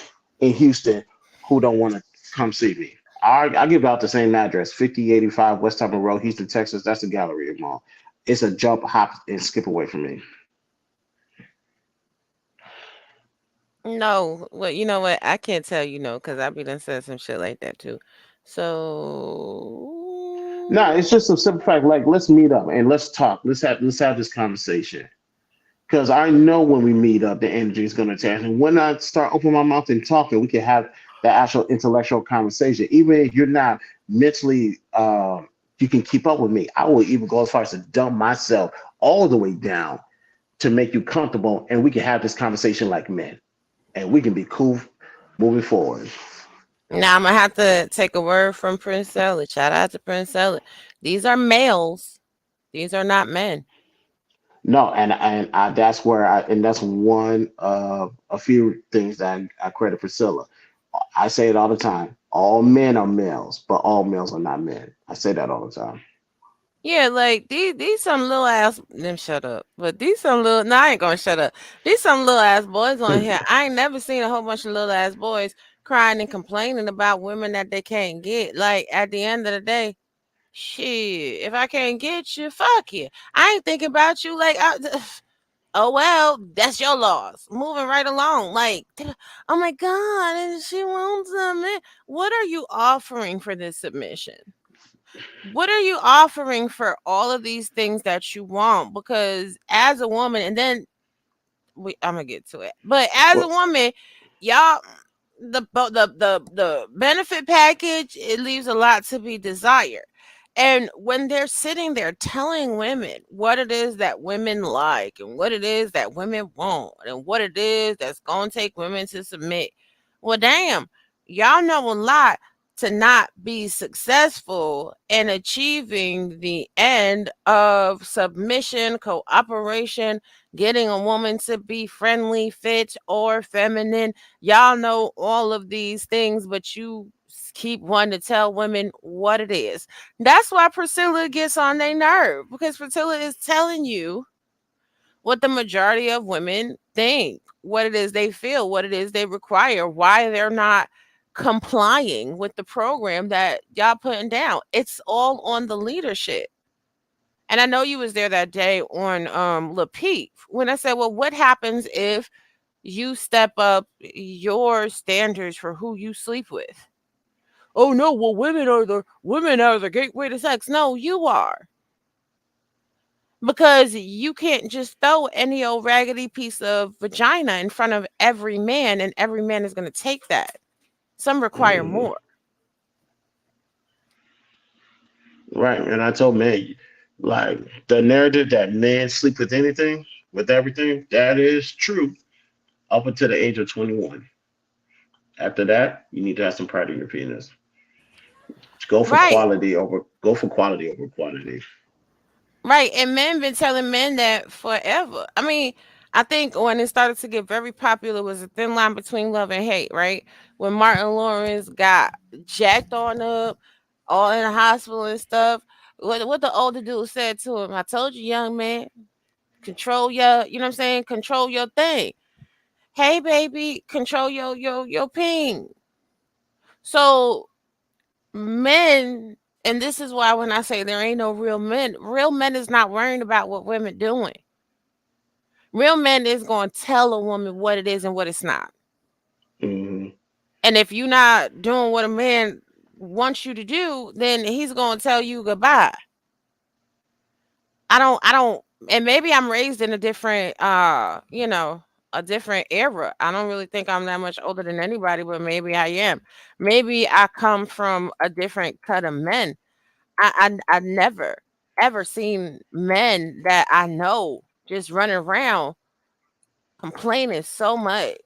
in Houston who don't want to come see me. I give out the same address, 5085 West Tupper Road, Houston, Texas. That's the Galleria Mall. It's a jump, hop, and skip away from me. No, well, you know what? I can't tell you no because I be done said some shit like that too. No, So it's just a simple fact. Like, let's meet up and let's talk. Let's have this conversation. Because I know when we meet up, the energy is going to change. And when I start opening my mouth and talking, we can have the actual intellectual conversation. Even if you're not mentally, you can keep up with me. I will even go as far as to dump myself all the way down to make you comfortable, and we can have this conversation like men, and we can be cool moving forward. now I'm gonna have to take a word from Prince Salad. Shout out to Prince Salad. These are males. These are not men. No, that's where and that's one of a few things that I credit Priscilla. I say it all the time. All men are males, but all males are not men. I say that all the time. Yeah, like these some little ass them shut up. But these some little no, I ain't gonna shut up. These some little ass boys on here. I ain't never seen a whole bunch of little ass boys crying and complaining about women that they can't get. Like at the end of the day, shit, if I can't get you, fuck you. I ain't thinking about you like oh well, that's your loss. Moving right along. Like, oh my god, and she wants submit. What are you offering for this submission? What are you offering for all of these things that you want? Because as a woman, and then I'm gonna get to it. But as a Well, woman, y'all, the benefit package it leaves a lot to be desired. And when they're sitting there telling women what it is that women like and what it is that women want and what it is that's gonna take women to submit, well, damn, y'all know a lot to not be successful in achieving the end of submission, cooperation, getting a woman to be friendly, fit, or feminine. Y'all know all of these things, but you keep wanting to tell women what it is. That's why Priscilla gets on their nerve because Priscilla is telling you what the majority of women think, what it is they feel, what it is they require, why they're not complying with the program that y'all putting down. It's all on the leadership. And I know you was there that day on Le Peep when I said, well, what happens if you step up your standards for who you sleep with? Oh no, well women are the gateway to sex. No, you are. Because you can't just throw any old raggedy piece of vagina in front of every man and every man is going to take that. Some require mhm. more. Right. And I told Meg, Like the narrative that men sleep with anything, with everything, that is true up until the age of 21. After that, you need to have some pride in your penis. Right. Go for quality over quantity. Right. And men been telling men that forever. I mean, I think when it started to get very popular was a thin line between love and hate, right? When Martin Lawrence got jacked on up, all in the hospital and stuff. What the older dude said to him, I told you, young man, control your, you know what I'm saying? Control your thing. Hey baby, control your ping. So men, and this is why when I say there ain't no real men is not worrying about what women doing. Real men is going to tell a woman what it is and what it's not. Hmm. And if you're not doing what a man wants you to do, then he's going to tell you goodbye. I don't and maybe I'm raised in a different a different era. I don't really think I'm that much older than anybody, but maybe I am. Maybe I come from a different cut of men. I never ever seen men that I know just running around complaining so much.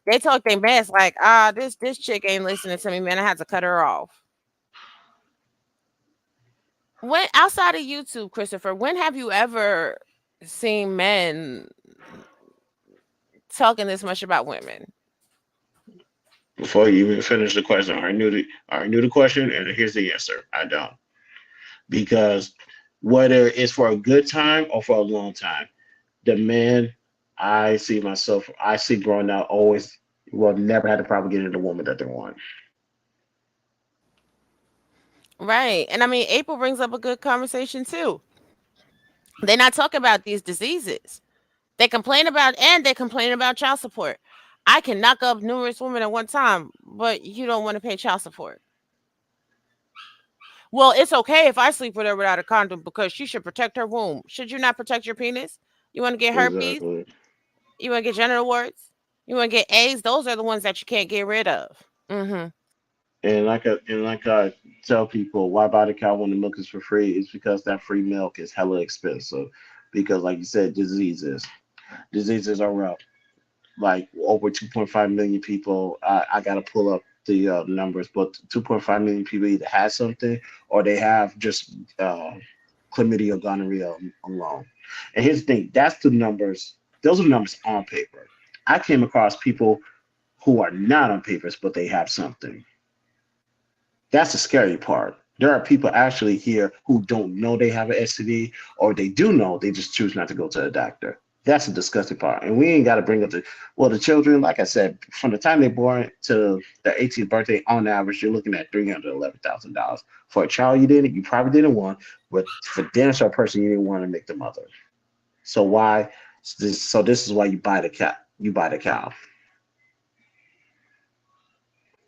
They talk their mess like, this chick ain't listening to me, man. I had to cut her off. When outside of YouTube, Christopher, when have you ever seen men talking this much about women? Before you even finish the question, I already knew the question, and here's the answer. I don't. Because whether it's for a good time or for a long time, the man I see growing up always will never had the problem getting the woman that they want. Right. And I mean, April brings up a good conversation too. They're not talking about these diseases. They complain about child support. I can knock up numerous women at one time, but you don't want to pay child support. Well, it's okay if I sleep with her without a condom because she should protect her womb. Should you not protect your penis? You want to get herpes? Exactly. You want to get genital warts? You want to get AIDS? Those are the ones that you can't get rid of. Hmm. And like I tell people, why buy the cow when the milk is for free? It's because that free milk is hella expensive. Because like you said, diseases are real. Like over 2.5 million people. I got to pull up the numbers, but 2.5 million people either had something or they have just chlamydia, gonorrhea alone. And here's the thing: that's the numbers. Those are the numbers on paper. I came across people who are not on papers, but they have something. That's the scary part. There are people actually here who don't know they have an STD, or they do know, they just choose not to go to a doctor. That's the disgusting part. And we ain't got to bring up the children, like I said, from the time they're born to their 18th birthday, on average, you're looking at $311,000. For a child you didn't, you probably didn't want, but for damn sure a person you didn't want to make the mother. So why? So this is why you buy the cat. You buy the cow.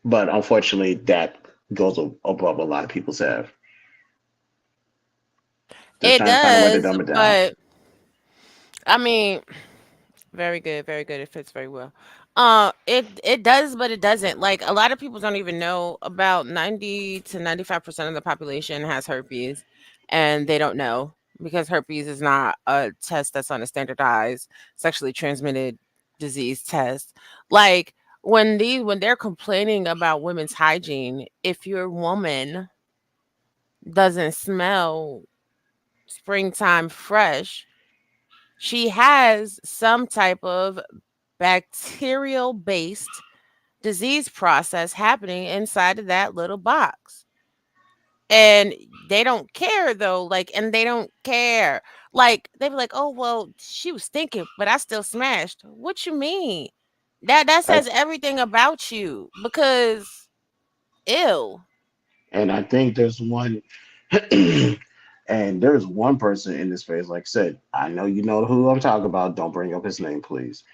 But unfortunately, that goes above a lot of people's head. Just It trying to find a way to does, dumb it down. but I mean, very good, very good. It fits very well. It does, but it doesn't. Like a lot of people don't even know about 90 to 95% of the population has herpes, and they don't know because herpes is not a test that's on a standardized sexually transmitted disease test. Like when they're complaining about women's hygiene, if your woman doesn't smell springtime fresh, she has some type of bacterial based disease process happening inside of that little box. And they don't care though, like, and they don't care. Like, they be like, oh, well, she was thinking, but I still smashed. What you mean? That I says everything about you because ew. and I think there's one, and there's one person in this space. Like I said, I know you know who I'm talking about. Don't bring up his name, please.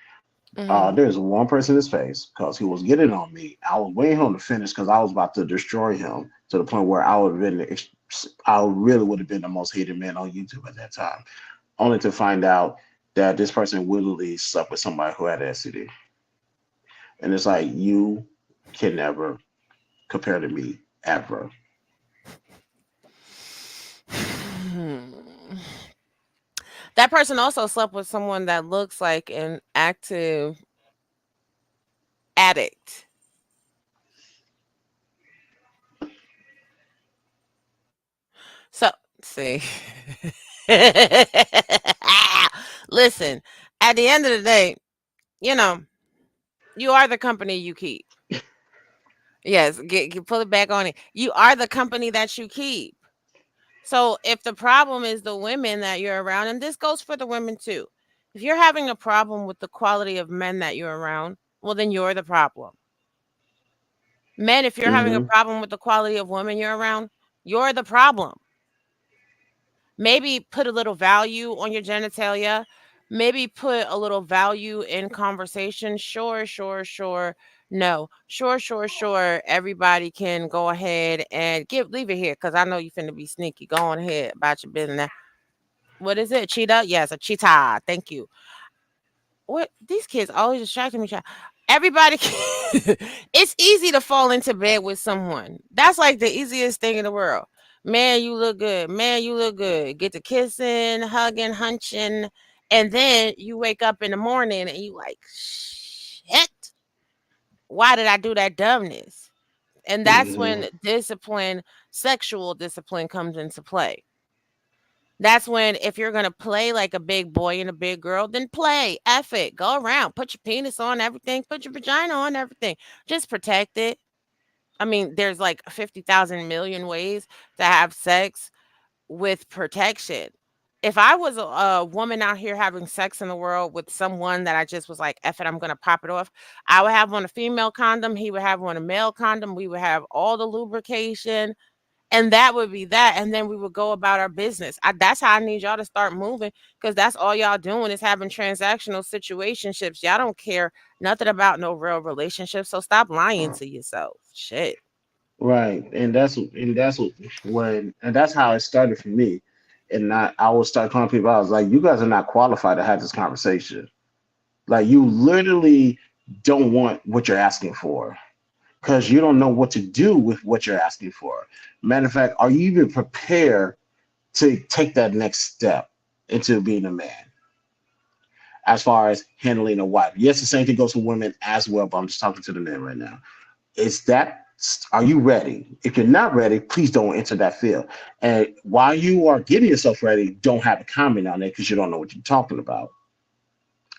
Hmm. There's one person in his face because he was getting on me. I was waiting for him to finish because I was about to destroy him to the point where I really would have been the most hated man on YouTube at that time. Only to find out that this person willingly slept with somebody who had STD. And it's like, you can never compare to me ever. That person also slept with someone that looks like an active addict. So, see. Listen, at the end of the day, you know, you are the company you keep. Yes, pull it back on it. You are the company that you keep. So if the problem is the women that you're around, and this goes for the women too, if you're having a problem with the quality of men that you're around, well, then you're the problem. Men, if you're having a Hmm. problem with the quality of women you're around, you're the problem. Maybe put a little value on your genitalia. Maybe put a little value in conversation. Sure, sure, sure. No, sure, sure, sure. Everybody can go ahead and leave it here because I know you finna be sneaky. Go on ahead about your business. What is it? Cheetah? Yes, a cheetah. Thank you. What these kids always distracting me. Everybody, it's easy to fall into bed with someone. That's like the easiest thing in the world. Man, you look good. Man, you look good. Get to kissing, hugging, hunching, and then you wake up in the morning and you like, shit. Why did I do that dumbness? And that's Hmm. when discipline, sexual discipline, comes into play. That's when if you're gonna play like a big boy and a big girl, then play. F it. Go around. Put your penis on everything. Put your vagina on everything. Just protect it. I mean, there's like 50,000 million ways to have sex with protection. If I was a woman out here having sex in the world with someone that I just was like, F it, I'm gonna pop it off, I would have on a female condom, he would have on a male condom, we would have all the lubrication, and that would be that, and then we would go about our business. That's how I need y'all to start moving, because that's all y'all doing is having transactional situationships. Y'all don't care nothing about no real relationships, so stop lying to yourself. Shit. Right, and that's how it started for me. And I would start calling people. I was like, "You guys are not qualified to have this conversation. Like, you literally don't want what you're asking for because you don't know what to do with what you're asking for. Matter of fact, are you even prepared to take that next step into being a man as far as handling a wife? Yes, the same thing goes for women as well, but I'm just talking to the men right now. Is that Are you ready? If you're not ready, please don't enter that field. And while you are getting yourself ready, don't have a comment on it because you don't know what you're talking about.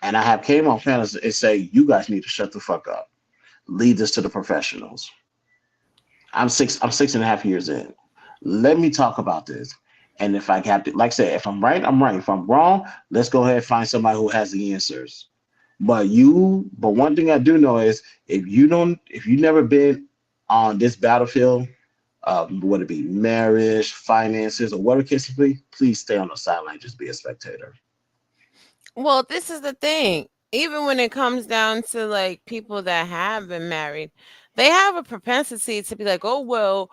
And I have came on panels and say, you guys need to shut the fuck up. Lead this to the professionals. I'm 6.5 years in. Let me talk about this. And if I have to, like I said, if I'm right, I'm right. If I'm wrong, let's go ahead and find somebody who has the answers. But one thing I do know is if you never been on this battlefield, whether it be marriage, finances, or whatever case may be, please stay on the sideline. Just be a spectator. Well, this is the thing. Even when it comes down to like people that have been married, they have a propensity to be like, "Oh well,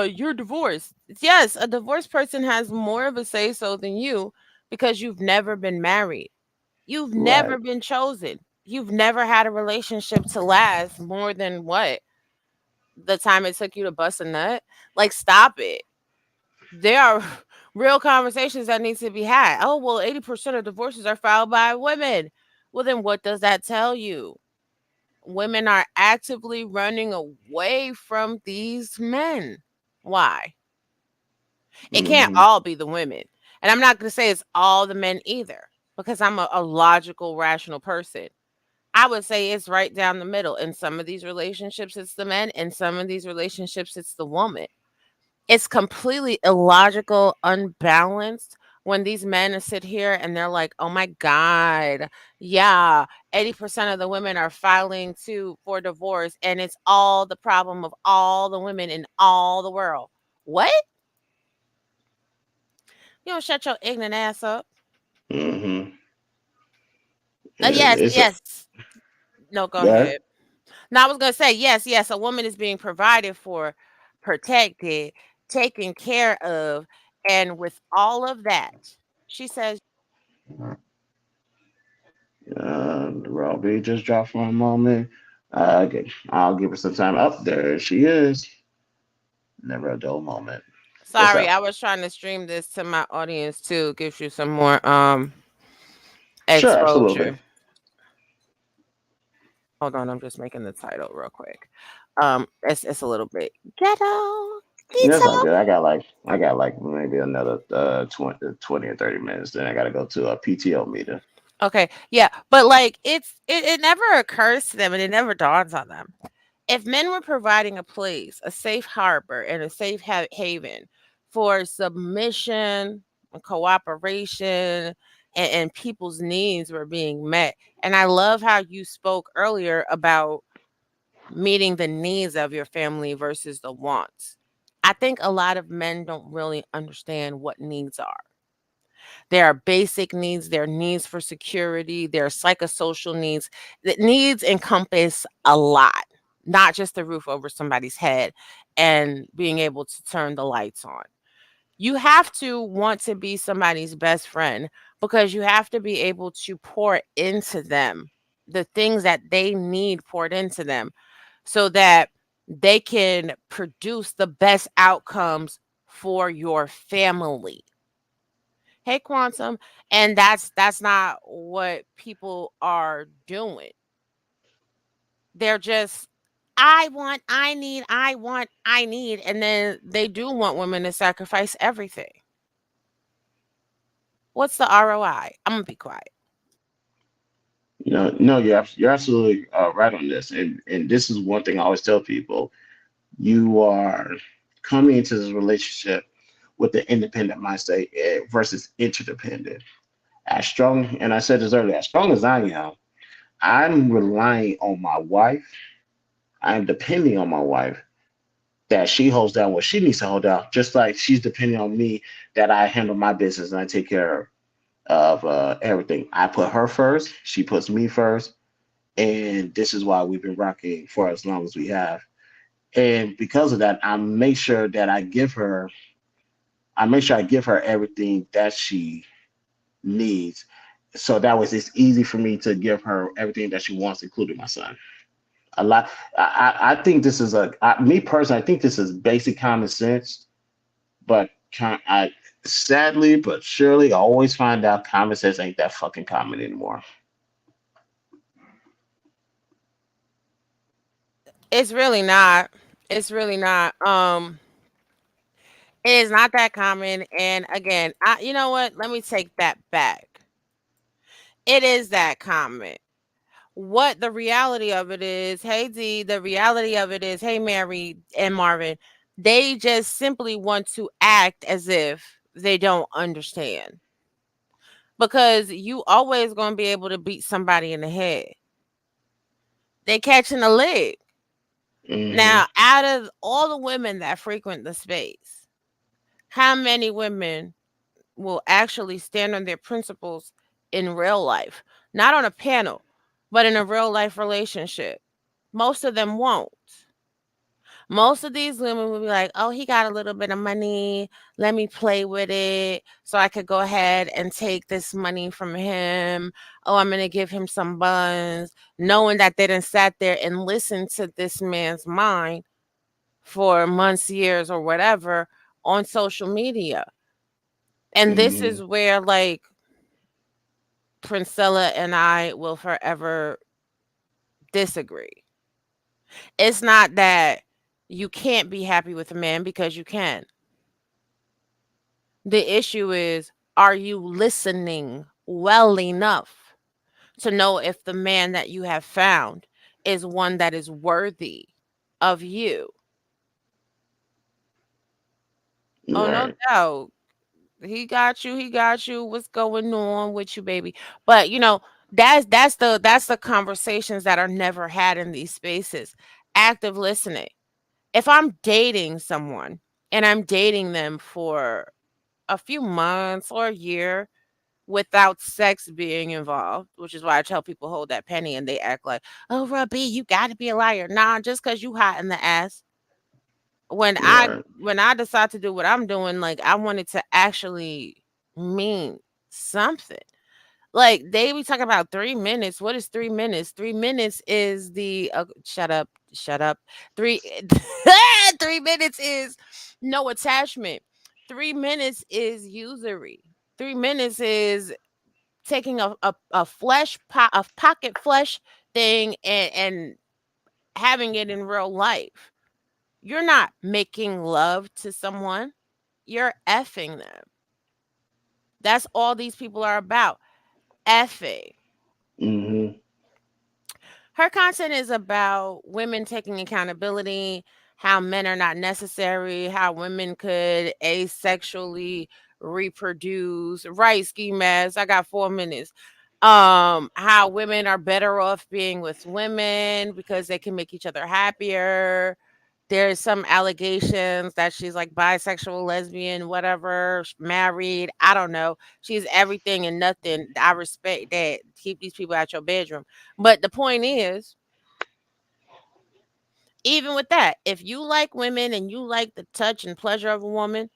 you're divorced." Yes, a divorced person has more of a say so than you because you've never been married. You've never Right. been chosen. You've never had a relationship to last more than what? The time it took you to bust a nut? Like, stop it. There are real conversations that need to be had. Oh, well, 80% of divorces are filed by women. Well, then what does that tell you? Women are actively running away from these men. Why? It can't Hmm. all be the women. And I'm not going to say it's all the men either because I'm a logical, rational person. I would say it's right down the middle. In some of these relationships, it's the men. In some of these relationships, it's the woman. It's completely illogical, unbalanced when these men sit here and they're like, "Oh my god, yeah, 80% of the women are filing for divorce and it's all the problem of all the women in all the world." What? You don't shut your ignorant ass up. Hmm. Yes, It's a, yes. No, go yeah. ahead. Now I was gonna say, yes, yes, a woman is being provided for, protected, taken care of, and with all of that, she says, Robbie just dropped for a moment. Okay, I'll give her some time. Up there she is. Never a dull moment. What's Sorry, up? I was trying to stream this to my audience too. Gives you some more Sure, absolutely. exposure. Hold on, I'm just making the title real quick. It's a little bit ghetto. That's all Ghetto. good. I got like maybe another 20 or 30 minutes. Then I got to go to a PTO meeting. Okay, yeah, but like it never occurs to them and it never dawns on them. If men were providing a place, a safe harbor, and a safe haven for submission, and cooperation, and people's needs were being met. And I love how you spoke earlier about meeting the needs of your family versus the wants. I think a lot of men don't really understand what needs are. There are basic needs, there are needs for security, there are psychosocial needs. The needs encompass a lot, not just the roof over somebody's head and being able to turn the lights on. You have to want to be somebody's best friend because you have to be able to pour into them the things that they need poured into them so that they can produce the best outcomes for your family. Hey, Quantum. And that's not what people are doing. They're just, I want, I need, I want, I need, and then they do want women to sacrifice everything. What's the ROI? I'm gonna be quiet. No, you're absolutely right on this. And this is one thing I always tell people: you are coming into this relationship with the independent mindset versus interdependent. As strong, and I said this earlier, as strong as I am, I'm relying on my wife. I'm depending on my wife that she holds down what she needs to hold down, just like she's depending on me that I handle my business and I take care of everything. I put her first, she puts me first, and this is why we've been rocking for as long as we have. And because of that, I make sure I give her everything that she needs. So that was it's easy for me to give her everything that she wants, including my son. A lot. I think this is me personally. I think this is basic common sense, but I sadly but surely I always find out common sense ain't that fucking common anymore. It's really not. It's really not. It is not that common. And again, you know what? Let me take that back. It is that common. What the reality of it is, hey D, the reality of it is, hey Mary and Marvin, they just simply want to act as if they don't understand. Because you always gonna be able to beat somebody in the head. They catching a leg. Hmm. Now, out of all the women that frequent the space, how many women will actually stand on their principles in real life? Not on a panel, but in a real life relationship. Most of them won't. Most of these women will be like, "Oh, he got a little bit of money. Let me play with it so I could go ahead and take this money from him. Oh, I'm gonna give him some buns," knowing that they didn't sat there and listened to this man's mind for months, years, or whatever on social media. And this Hmm. is where like Princella and I will forever disagree. It's not that you can't be happy with a man because you can. The issue is, are you listening well enough to know if the man that you have found is one that is worthy of you? Oh, no Right. doubt. He got you. He got you. What's going on with you, baby? But that's the conversations that are never had in these spaces. Active listening. If I'm dating someone and I'm dating them for a few months or a year without sex being involved, which is why I tell people hold that penny and they act like, "Oh, Ruby, you got to be a liar." Nah, just because you hot in the ass. When I Right. when I decide to do what I'm doing, like I want it to actually mean something. Like they be talking about 3 minutes. What is 3 minutes? 3 minutes is the shut up, shut up. Three 3 minutes is no attachment. 3 minutes is usury. 3 minutes is taking a pocket flesh thing and having it in real life. You're not making love to someone, you're effing them. That's all these people are about, effing. Mm-hmm. Her content is about women taking accountability, how men are not necessary, how women could asexually reproduce. Right, ski mask. I got 4 minutes. How women are better off being with women because they can make each other happier. There's some allegations that she's like bisexual, lesbian, whatever, married. I don't know. She's everything and nothing. I respect that. Keep these people out your bedroom. But the point is, even with that, if you like women and you like the touch and pleasure of a woman,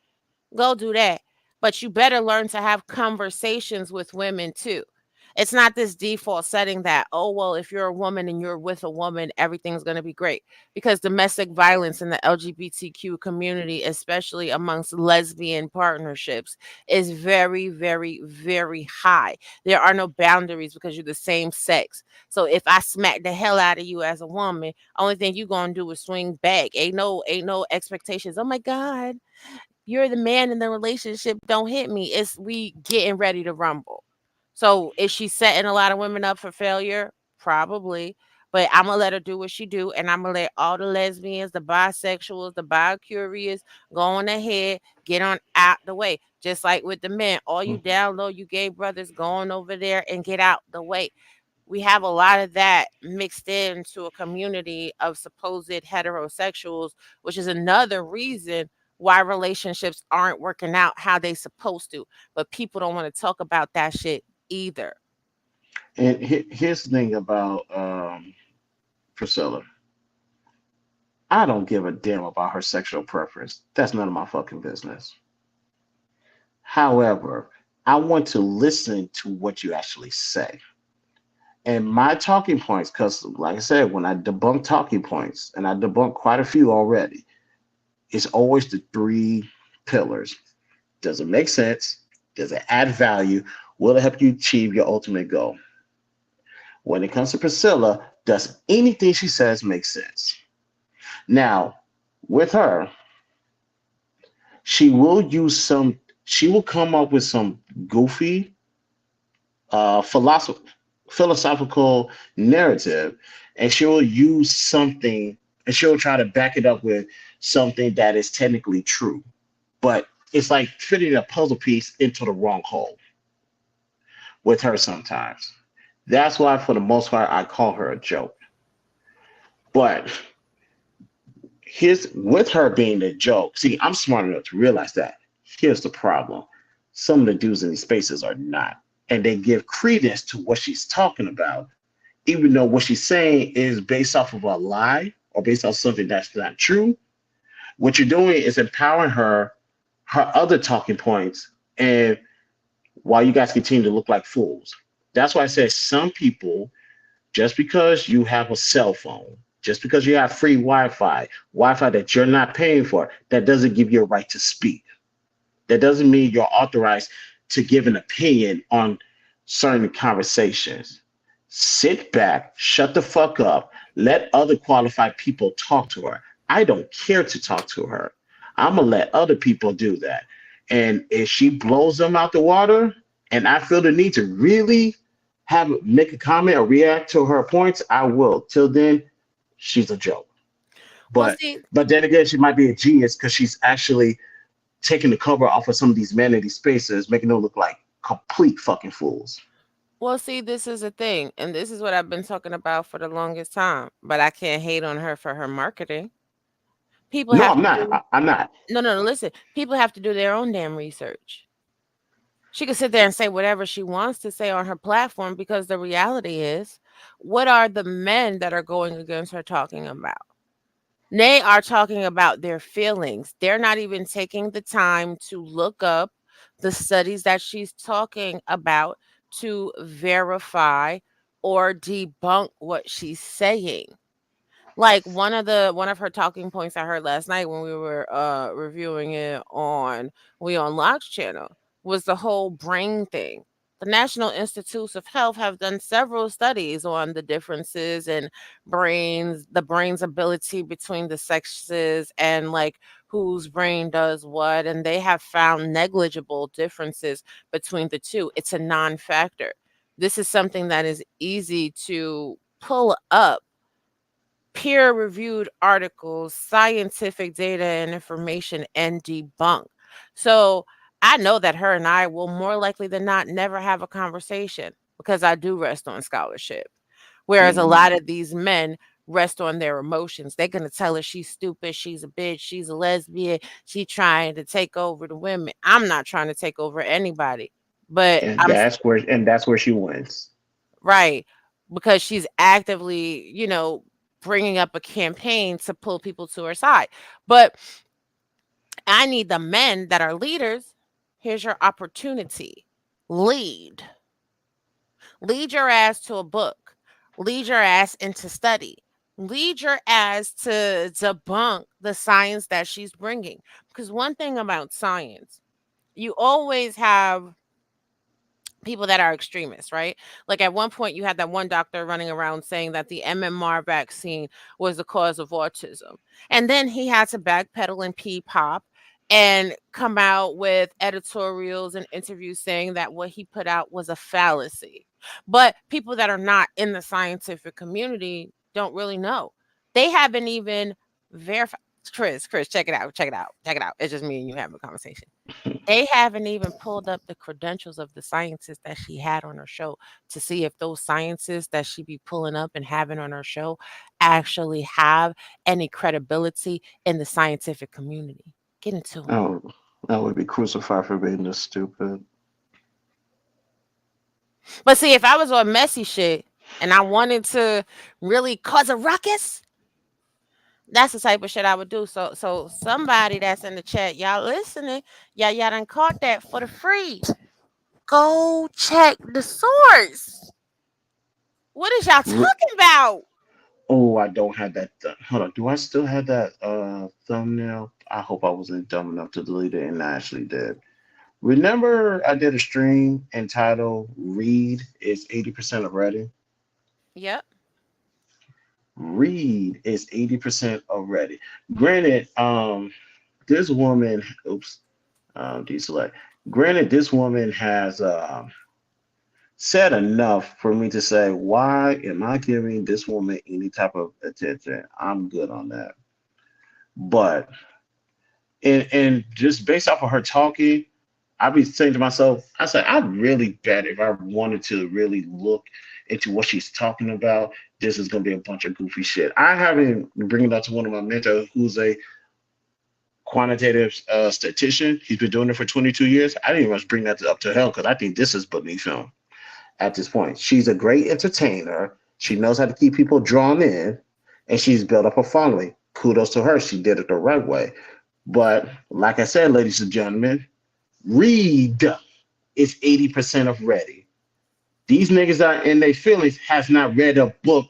go do that. But you better learn to have conversations with women too. It's not this default setting that, oh, well, if you're a woman and you're with a woman, everything's going to be great. Because domestic violence in the LGBTQ community, especially amongst lesbian partnerships, is very, very, very high. There are no boundaries because you're the same sex. So if I smack the hell out of you as a woman, only thing you gonna do is swing back. Ain't no expectations. Oh my God, you're the man in the relationship. Don't hit me. It's we getting ready to rumble. So is she setting a lot of women up for failure? Probably. But I'm gonna let her do what she do, and I'm gonna let all the lesbians, the bisexuals, the bi-curious go on ahead, get on out the way. Just like with the men, all you down low, you gay brothers, go on over there and get out the way. We have a lot of that mixed into a community of supposed heterosexuals, which is another reason why relationships aren't working out how they supposed to. But people don't want to talk about that shit either. And here's the thing about Priscilla. I don't give a damn about her sexual preference. That's none of my fucking business. However, I want to listen to what you actually say. And my talking points, because like I said, when I debunk talking points, and I debunked quite a few already, it's always the three pillars. Does it make sense? Does it add value? Will it help you achieve your ultimate goal? When it comes to Priscilla, does anything she says make sense? Now, with her, she will use some, she will come up with some goofy uh, philosoph- philosophical narrative, and she'll use something and she'll try to back it up with something that is technically true. But it's like fitting a puzzle piece into the wrong hole with her sometimes. That's why, for the most part, I call her a joke. But here's with her being a joke. See, I'm smart enough to realize that. Here's the problem. Some of the dudes in these spaces are not. And they give credence to what she's talking about, even though what she's saying is based off of a lie or based off something that's not true. What you're doing is empowering her other talking points, and while you guys continue to look like fools. That's why I said some people, just because you have a cell phone, just because you have free Wi-Fi that you're not paying for, that doesn't give you a right to speak. That doesn't mean you're authorized to give an opinion on certain conversations. Sit back, shut the fuck up, let other qualified people talk to her. I don't care to talk to her. I'm gonna let other people do that. And if she blows them out the water, and I feel the need to really have make a comment or react to her points, I will. Till then, she's a joke. Well, But see, but then again, she might be a genius because she's actually taking the cover off of some of these men in these spaces, making them look like complete fucking fools. this is a thing, and this is what I've been talking about for the longest time. But I can't hate on her for her marketing. People No, have I'm to not. do I'm not. no, no, no. Listen, people have to do their own damn research. She can sit there and say whatever she wants to say on her platform because the reality is, what are the men that are going against her talking about? They are talking about their feelings. They're not even taking the time to look up the studies that she's talking about to verify or debunk what she's saying. Like one of her talking points I heard last night when we were reviewing it on We on Locke's channel was the whole brain thing. The National Institutes of Health have done several studies on the differences in the brain's ability between the sexes and like whose brain does what, and they have found negligible differences between the two. It's a non-factor. This is something that is easy to pull up peer reviewed articles, scientific data and information, and debunk. So I know that her and I will more likely than not never have a conversation because I do rest on scholarship. Whereas a Mhm. lot of these men rest on their emotions. They're going to tell her she's stupid, she's a bitch, she's a lesbian, she trying to take over the women. I'm not trying to take over anybody, but And that's where she wins. right, because she's actively, bringing up a campaign to pull people to her side. But I need the men that are leaders. Here's your opportunity. Lead. Lead your ass to a book. Lead your ass into study. Lead your ass to debunk the science that she's bringing. Because one thing about science, you always have people that are extremists, right? Like at one point, you had that one doctor running around saying that the MMR vaccine was the cause of autism. And then he had to backpedal and pee pop and come out with editorials and interviews saying that what he put out was a fallacy. But people that are not in the scientific community don't really know. They haven't even verified. Chris, check it out. Check it out. Check it out. It's just me and you having a conversation. They haven't even pulled up the credentials of the scientists that she had on her show to see if those scientists that she be pulling up and having on her show actually have any credibility in the scientific community. Get into it. Oh, I would be crucified for being this stupid. But see, if I was on messy shit and I wanted to really cause a ruckus, that's the type of shit I would do. So somebody that's in the chat, y'all listening, y'all done caught that for the free. Go check the source. What is y'all R- talking about? oh, I don't have that. Hold on. Do I still have that thumbnail? I hope I wasn't dumb enough to delete it, and I actually did. Remember, I did a stream entitled "Read is 80% of Reading." Yep. Read is 80% of Reading. Granted, this woman, oops, deselect. Granted, this woman has said enough for me to say, why am I giving this woman any type of attention? I'm good on that. But and just based off of her talking, I'd be saying to myself, I said, I really bet if I wanted to really look into what she's talking about, this is gonna be a bunch of goofy shit. I haven't bringing that to one of my mentors who's a quantitative statistician. He's been doing it for 22 years. I didn't even bring that up to hell because I think this is beneath him at this point. She's a great entertainer. She knows how to keep people drawn in, and she's built up a following. Kudos to her. She did it the right way. But like I said, ladies and gentlemen, read is 80% of ready. These niggas that are in their feelings has not read a book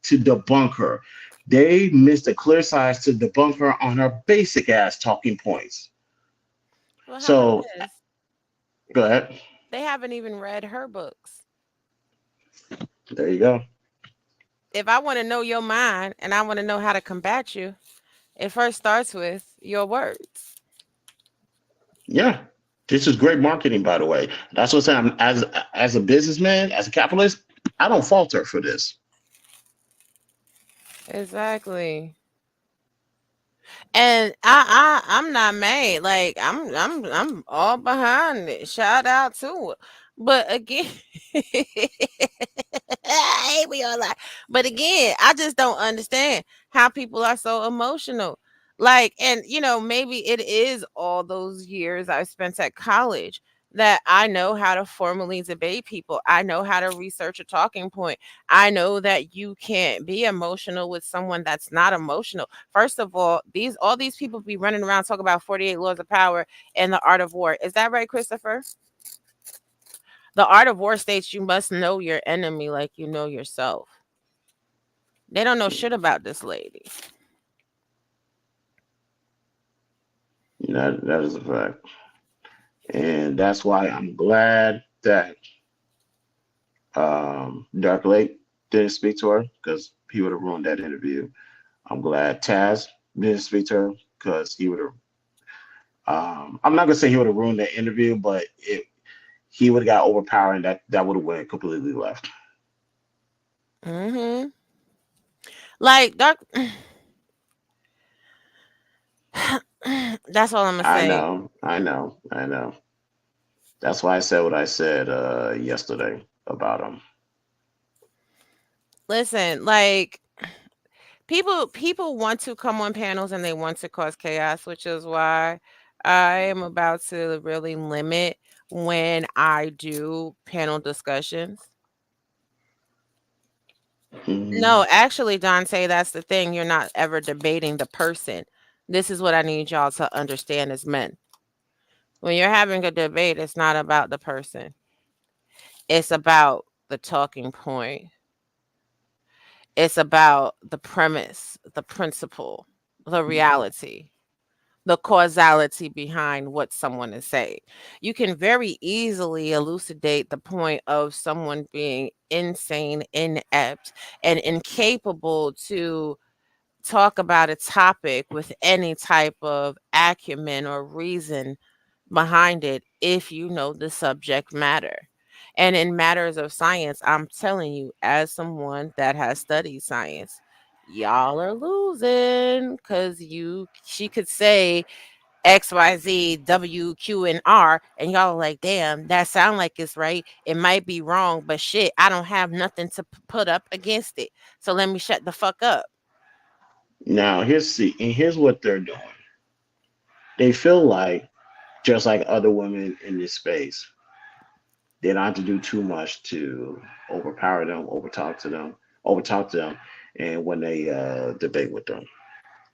to debunk her. They missed a clear signs to debunk her on her basic ass talking points. Well, how about So this? go ahead. They haven't even read her books. There you go. If I want to know your mind and I want to know how to combat you, it first starts with your words. Yeah. This is great marketing, by the way. That's what I'm saying. As a businessman, as a capitalist, I don't falter for this. Exactly. And I'm not mad. Like I'm all behind it. Shout out to it. But again, hey, we all like. But again, I just don't understand how people are so emotional. Like, and maybe it is all those years I spent at college that I know how to formally debate people. I know how to research a talking point. I know that you can't be emotional with someone that's not emotional. First of all these people be running around talking about 48 laws of power and the art of war. Is that right, Christopher? The art of war states you must know your enemy like you know yourself. They don't know shit about this lady. That is a fact, and that's why I'm glad that Dark Lake didn't speak to her because he would have ruined that interview. I'm glad Taz didn't speak to her because he would have. I'm not gonna say he would have ruined that interview, but he would have got overpowering. That would have went completely left. Hmm. Like Doc, that's all I'm gonna I say. know, I know, I know. That's why I said what I said yesterday about him. Listen, like people want to come on panels and they want to cause chaos, which is why I am about to really limit when I do panel discussions. Mhm. No, actually, Dante, that's the thing. You're not ever debating the person. This is what I need y'all to understand as men. When you're having a debate, it's not about the person. It's about the talking point. It's about the premise, the principle, the reality, the causality behind what someone is saying. You can very easily elucidate the point of someone being insane, inept, and incapable to talk about a topic with any type of acumen or reason behind it if you know the subject matter. And in matters of science, I'm telling you, as someone that has studied science, y'all are losing because she could say X, Y, Z, W, Q, and R, and y'all are like, damn, that sound like it's right. It might be wrong, but shit, I don't have nothing to put up against it. So let me shut the fuck up. Now here's what they're doing. They feel like just like other women in this space, they don't have to do too much to overpower them, overtalk to them, and when they debate with them.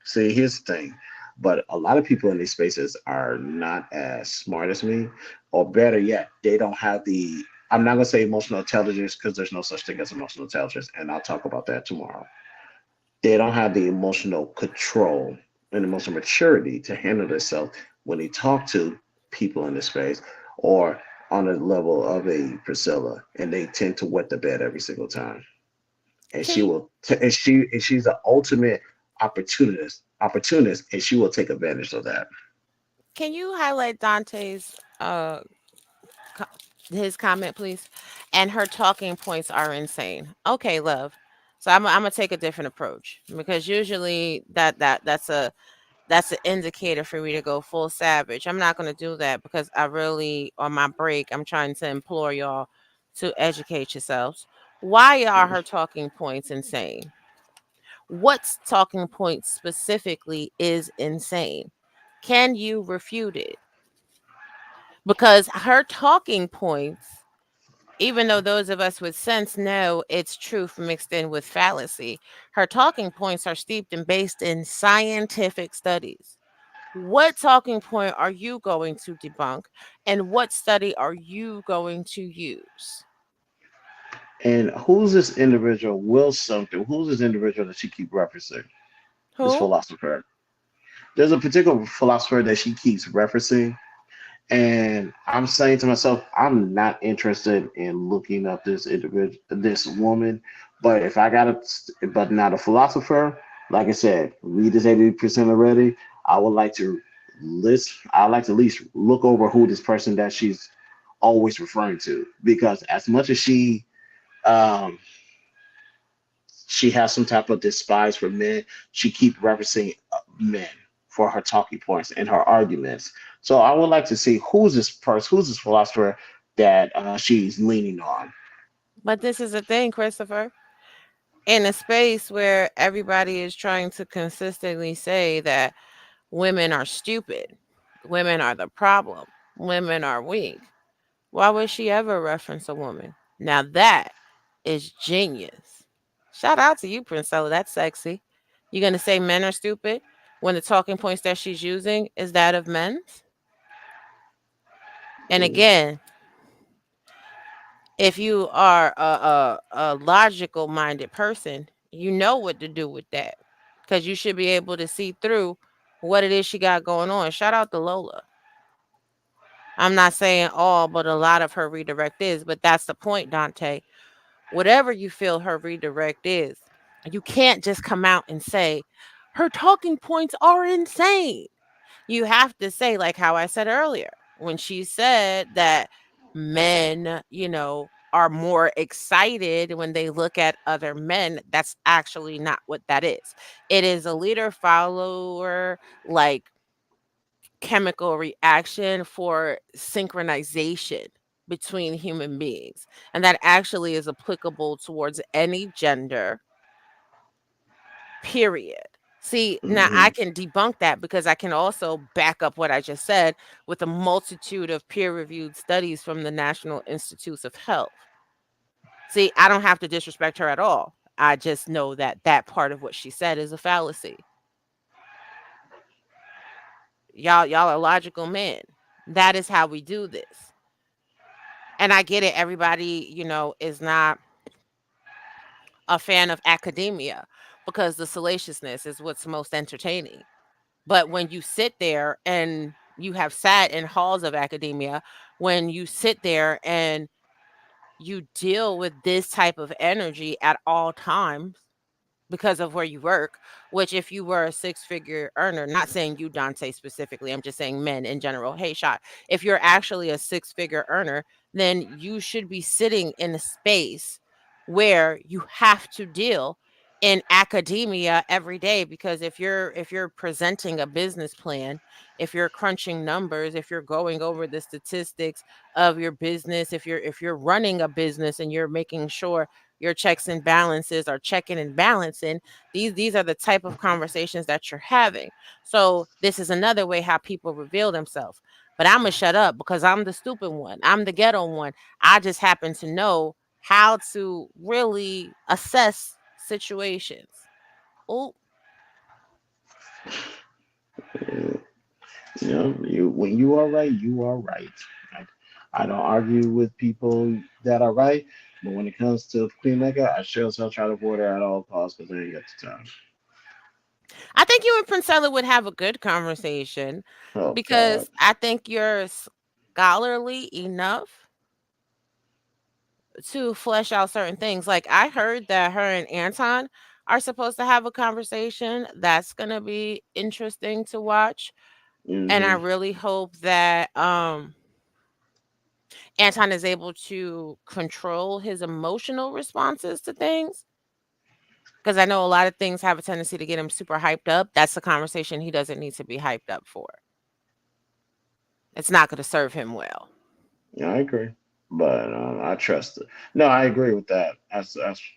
See, here's the thing. But a lot of people in these spaces are not as smart as me, or better yet, they don't have the. I'm not gonna say emotional intelligence because there's no such thing as emotional intelligence, and I'll talk about that tomorrow. They don't have the emotional control and emotional maturity to handle themselves when they talk to people in this space or on the level of a Priscilla, and they tend to wet the bed every single time. And Can she's the ultimate opportunist, and she will take advantage of that. can you highlight Dante's co- his comment, please? And her talking points are insane. Okay, love. So I'm gonna take a different approach because usually that's an indicator for me to go full savage. I'm not gonna do that because I really on my break I'm trying to implore y'all to educate yourselves. Why are her talking points insane? What's talking points specifically is insane? Can you refute it? Because her talking points, even though those of us with sense know it's truth mixed in with fallacy, her talking points are steeped and based in scientific studies. What talking point are you going to debunk? And what study are you going to use? And who's this individual? Will something? Who's this individual that she keep referencing? This Who? philosopher. There's a particular philosopher that she keeps referencing. And I'm saying to myself, I'm not interested in looking up this individual, this woman. But if I got but not a philosopher, like I said, read this 80% already. I would like to I'd like to at least look over who this person that she's always referring to. Because as much as um, she has some type of despise for men. She keep referencing men for her talking points and her arguments. So I would like to see who's this philosopher that she's leaning on. But this is the thing, Christopher. In a space where everybody is trying to consistently say that women are stupid, women are the problem, women are weak, why would she ever reference a woman? Now that is genius. Shout out to you, Princella. That's sexy. You gonna say men are stupid when the talking points that she's using is that of men's? And again, if you are a logical minded person, You know what to do with that because you should be able to see through what it is she got going on. Shout out to Lola. I'm not saying all, but a lot of her redirect is, but that's the point, Dante. Whatever you feel her redirect is, you can't just come out and say her talking points are insane. You have to say, like how I said earlier, when she said that men, are more excited when they look at other men, that's actually not what that is. It is a leader follower, like, chemical reaction for synchronization between human beings. And that actually is applicable towards any gender, period. See, now I Hmm. can debunk that because I can also back up what I just said with a multitude of peer reviewed studies from the National Institutes of Health. See, I don't have to disrespect her at all. I just know that that part of what she said is a fallacy. Y'all are logical men. That is how we do this. And I get it. Everybody, is not a fan of academia because the salaciousness is what's most entertaining. But when you sit there and you have sat in halls of academia, when you sit there and you deal with this type of energy at all times, because of where you work, which if you were a six-figure earner, not saying you, Dante, specifically, I'm just saying men in general. Hey, Shot, if you're actually a six-figure earner, then you should be sitting in a space where you have to deal in academia every day, because if you're presenting a business plan, if you're crunching numbers, if you're going over the statistics of your business, if you're running a business and you're making sure your checks and balances are checking and balancing, these are the type of conversations that you're having. So this is another way how people reveal themselves. But I'm gonna shut up because I'm the stupid one, I'm the ghetto one. I just happen to know how to really assess situations. Oh, When you are right, you are right. I don't argue with people that are right, but when it comes to Queen Mecca, I sure as hell try to avoid her at all costs because I ain't got the time. I think you and Princella would have a good conversation Oh God. because I think you're scholarly enough to flesh out certain things. Like, I heard that her and Anton are supposed to have a conversation. That's going to be interesting to watch. And I Hmm. really hope that Anton is able to control his emotional responses to things, because I know a lot of things have a tendency to get him super hyped up. That's a conversation he doesn't need to be hyped up for. It's not going to serve him well. Yeah, I agree. But I trust it. No, I agree with that as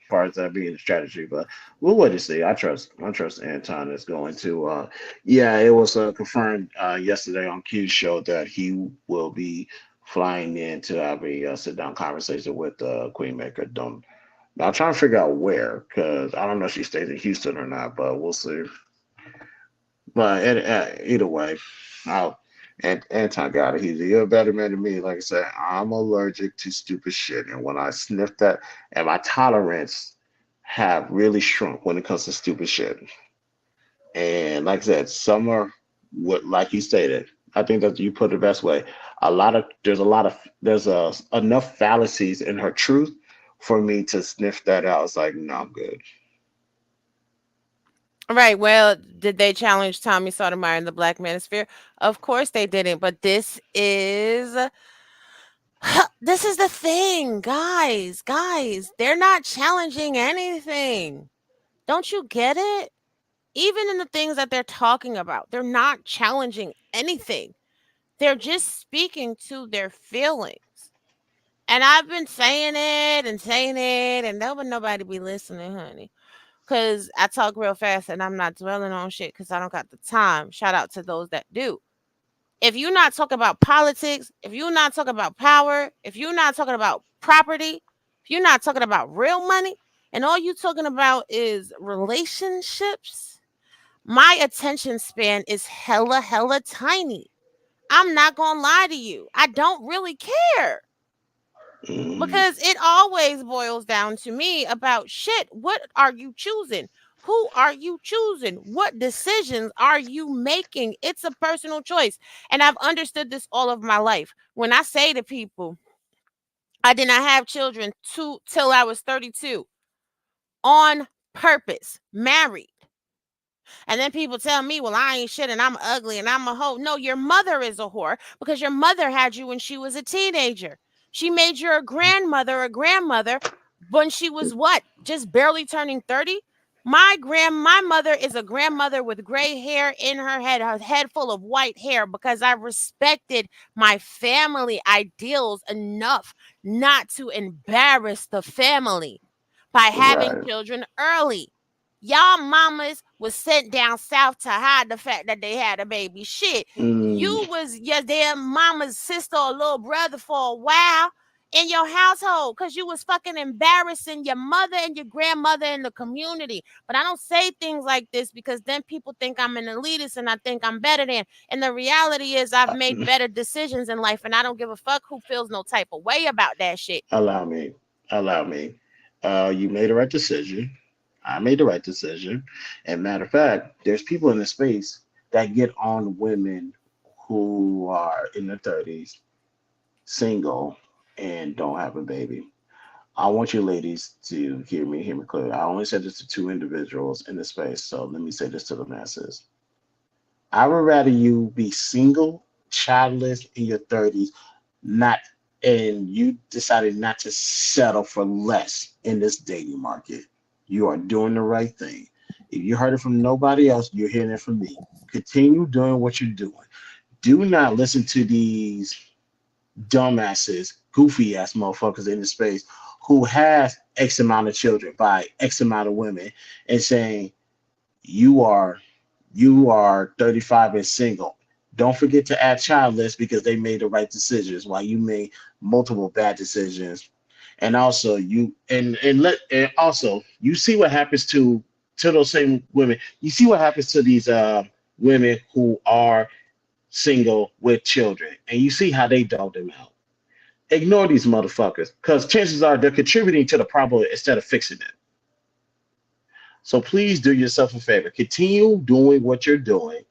far as that being a strategy. But we'll wait to see. I trust Anton is going to. Yeah, it was confirmed yesterday on Q's show that he will be flying in to have a sit down conversation with Queen Maker. Don't. Now I'm trying to figure out where because I don't know if she stays in Houston or not, but we'll see. But either way, I'll, and Anton got it. You're a better man than me. Like I said, I'm allergic to stupid shit, and when I sniff that, and my tolerance have really shrunk when it comes to stupid shit. And like I said, summer, what like you stated, I think that you put it the best way. There's enough fallacies in her truth for me to sniff that out. It's like, no, I'm good. Right. Well, did they challenge Tommy Sotomayor in the Black Manosphere? Of course they didn't. But this is the thing, guys. Guys, they're not challenging anything. Don't you get it? Even in the things that they're talking about, they're not challenging anything. They're just speaking to their feelings. And I've been saying it, and nobody be listening, honey. Because I talk real fast and I'm not dwelling on shit because I don't got the time. Shout out to those that do. If you're not talking about politics, if you're not talking about power, if you're not talking about property, if you're not talking about real money, and all you talking about is relationships, my attention span is hella tiny. I'm not gonna lie to you. I don't really care. Mm, because it always boils down to me about shit. What are you choosing? Who are you choosing? What decisions are you making? It's a personal choice. And I've understood this all of my life. When I say to people, I did not have children till I was 32 on purpose, married. And then people tell me, well, I ain't shit and I'm ugly and I'm a hoe. No, your mother is a whore because your mother had you when she was a teenager. She made you a grandmother when she was what? Just barely turning 30? My mother is a grandmother with gray hair in her head full of white hair because I respected my family ideals enough not to embarrass the family by having right. children early. Y'all mamas was sent down south to hide the fact that they had a baby. Shit, Mm, you was your damn mama's sister or little brother for a while in your household because you was fucking embarrassing your mother and your grandmother in the community. But I don't say things like this because then people think I'm an elitist and I think I'm better than. And the reality is I've made better decisions in life and I don't give a fuck who feels no type of way about that shit. allow me. Allow me. You made the right decision. I made the right decision. And matter of fact, there's people in the space that get on women who are in their 30s, single, and don't have a baby. I want you ladies to hear me clearly. I only said this to two individuals in the space, so let me say this to the masses. I would rather you be single, childless in your 30s, not and you decided not to settle for less in this dating market. You are doing the right thing. If you heard it from nobody else, you're hearing it from me. Continue doing what you're doing. Do not listen to these dumbasses, goofy ass motherfuckers in the space who has X amount of children by X amount of women and saying you are you are 35 and single. Don't forget to add childless because they made the right decisions while you made multiple bad decisions. And also and also you see what happens to those same women. You see what happens to these women who are single with children, and you see how they dog them out. Ignore these motherfuckers because chances are they're contributing to the problem instead of fixing it. So please do yourself a favor. Continue doing what you're doing.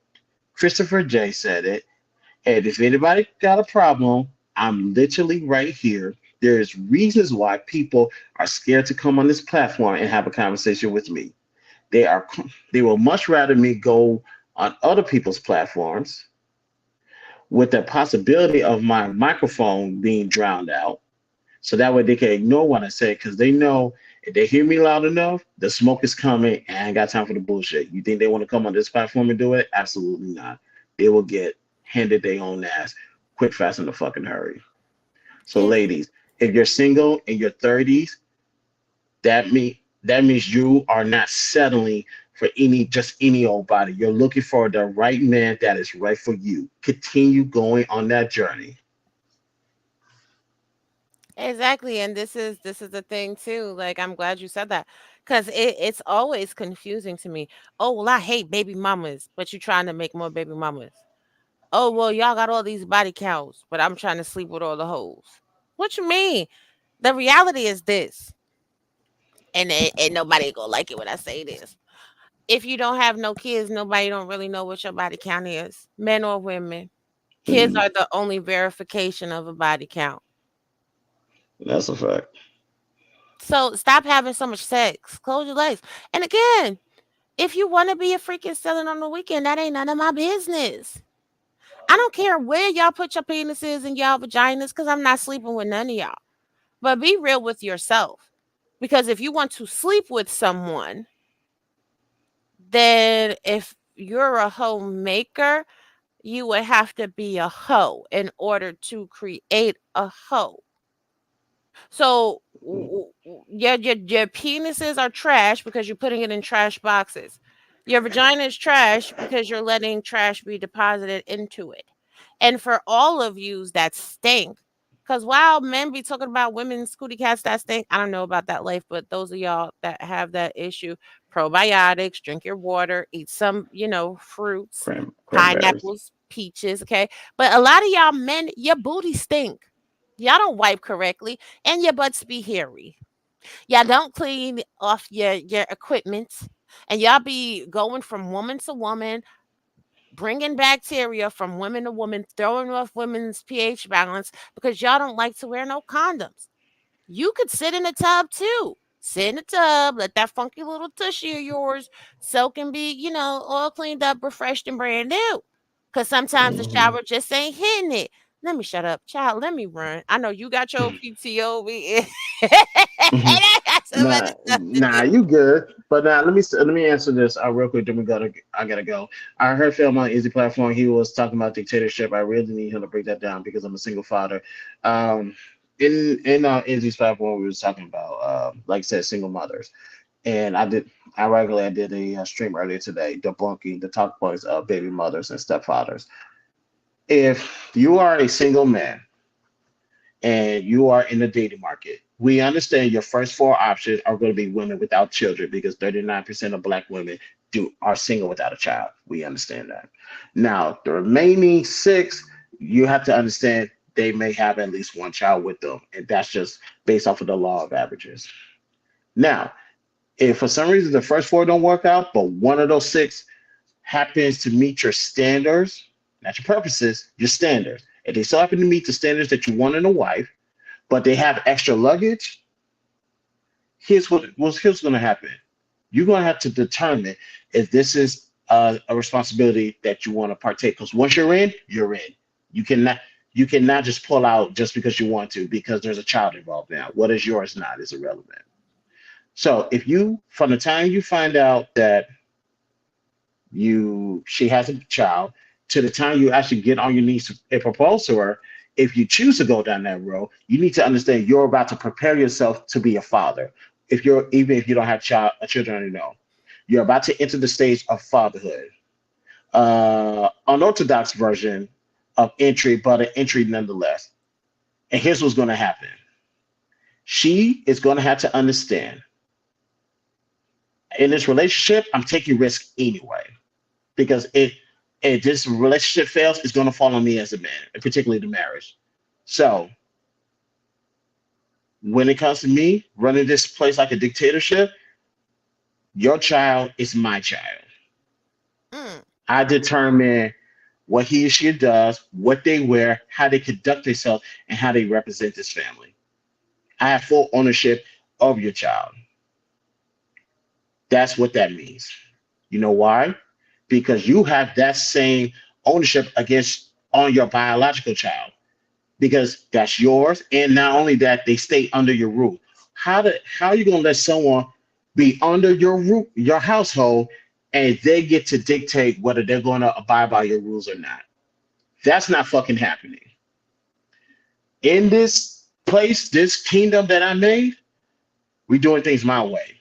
Christopher J said it. And if anybody got a problem, I'm literally right here. There's reasons why people are scared to come on this platform and have a conversation with me. They are they will much rather me go on other people's platforms with the possibility of my microphone being drowned out so that way they can ignore what I say because they know if they hear me loud enough, the smoke is coming and I ain't got time for the bullshit. You think they want to come on this platform and do it? Absolutely not. They will get handed their own ass quick, fast, in a fucking hurry. So, Is ladies, if you're single in your 30s, that means you are not settling for any old body. You're looking for the right man that is right for you. Continue going on that journey. exactly, and this is the thing too. Like I'm glad you said that because it's always confusing to me. Oh well, I hate baby mamas, but you're trying to make more baby mamas. Oh well, y'all got all these body counts, but I'm trying to sleep with all the hoes. What you mean? The reality is this, and nobody gonna like it when I say this. If you don't have no kids, nobody don't really know what your body count is, men or women. Kids Mhm. are the only verification of a body count. That's a fact. So stop having so much sex. Close your legs. And again, if you want to be a freaking selling on the weekend, that ain't none of my business. I don't care where y'all put your penises and y'all vaginas because I'm not sleeping with none of y'all. But be real with yourself. Because if you want to sleep with someone, then if you're a homemaker, you would have to be a hoe in order to create a hoe. So your penises are trash because you're putting it in trash boxes. Your vagina is trash because you're letting trash be deposited into it. And for all of yous that stink, because while men be talking about women's cootie cats that stink, I don't know about that life, but those of y'all that have that issue, probiotics, drink your water, eat some, fruits, Cranberries. pineapples, peaches, okay? But a lot of y'all men, your booty stink. Y'all don't wipe correctly, and your butts be hairy. Y'all don't clean off your equipment, and y'all be going from woman to woman, bringing bacteria from woman to woman, throwing off women's pH balance because y'all don't like to wear no condoms. You could sit in a tub too. Sit in the tub, let that funky little tushy of yours soak and be, all cleaned up, refreshed, and brand new. Because sometimes the Mhm. shower just ain't hitting it. Let me shut up, child. Let me run. I know you got your PTO, and Mhm. I got some other stuff to do. Nah, you good. But now let me answer this real quick. Then I gotta go. I heard Phil on Easy Platform. He was talking about dictatorship. I really need him to break that down because I'm a single father. Um, in Izzy's platform, we was talking about like I said, single mothers, and I did a stream earlier today debunking the talk points of baby mothers and stepfathers. If you are a single man and you are in the dating market, we understand your first four options are going to be women without children because 39% of black women do are single without a child. We understand that. Now, the remaining six, you have to understand they may have at least one child with them, and that's just based off of the law of averages. Now, if for some reason the first four don't work out, but one of those six happens to meet your standards, not your purposes, your standards, if they still happen to meet the standards that you want in a wife, but they have extra luggage, here's going to happen. You're going to have to determine if this is a responsibility that you want to partake. Because once you're in, you're in. You cannot you cannot just pull out just because you want to because there's a child involved now. What is yours not is irrelevant. So if you from the time you find out that you she has a child to the time you actually get on your knees and propose to her, if you choose to go down that road, you need to understand you're about to prepare yourself to be a father. If you're even if you don't have children on your own, you're about to enter the stage of fatherhood. Unorthodox version of entry, but an entry nonetheless. And here's what's going to happen: she is going to have to understand in this relationship, I'm taking risk anyway because if this relationship fails, it's going to fall on me as a man, and particularly the marriage. So when it comes to me running this place like a dictatorship, your child is my child. Mm. I determine what he or she does, what they wear, how they conduct themselves, and how they represent this family. I have full ownership of your child. That's what that means. You know why? Because you have that same ownership against on your biological child because that's yours. And not only that, they stay under your roof. How are you gonna let someone be under your roof, your household, and they get to dictate whether they're gonna abide by your rules or not? That's not fucking happening. In this place, this kingdom that I made, we doing things my way,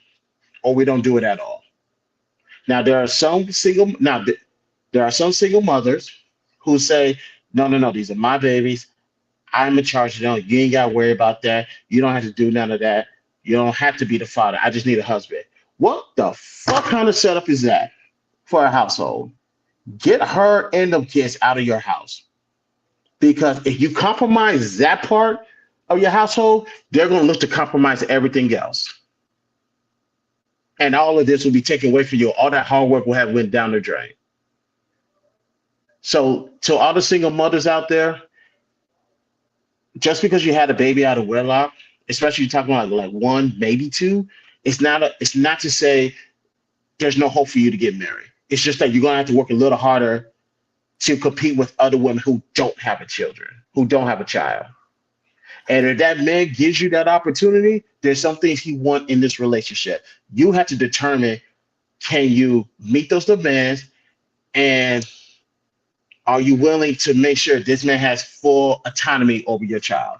or we don't do it at all. Now there are some single mothers who say, no, no, no, these are my babies. I'm in charge of them. You ain't got to worry about that. You don't have to do none of that. You don't have to be the father. I just need a husband. What the fuck kind of setup is that for a household? Get her and them kids out of your house. Because if you compromise that part of your household, they're going to look to compromise everything else. And all of this will be taken away from you. All that hard work will have went down the drain. So to all the single mothers out there, just because you had a baby out of wedlock, especially you talking about like one, maybe two, it's not to say there's no hope for you to get married. It's just that you're gonna have to work a little harder to compete with other women who don't have a children, who don't have a child. And if that man gives you that opportunity, there's some things he want in this relationship. You have to determine can you meet those demands and are you willing to make sure this man has full autonomy over your child?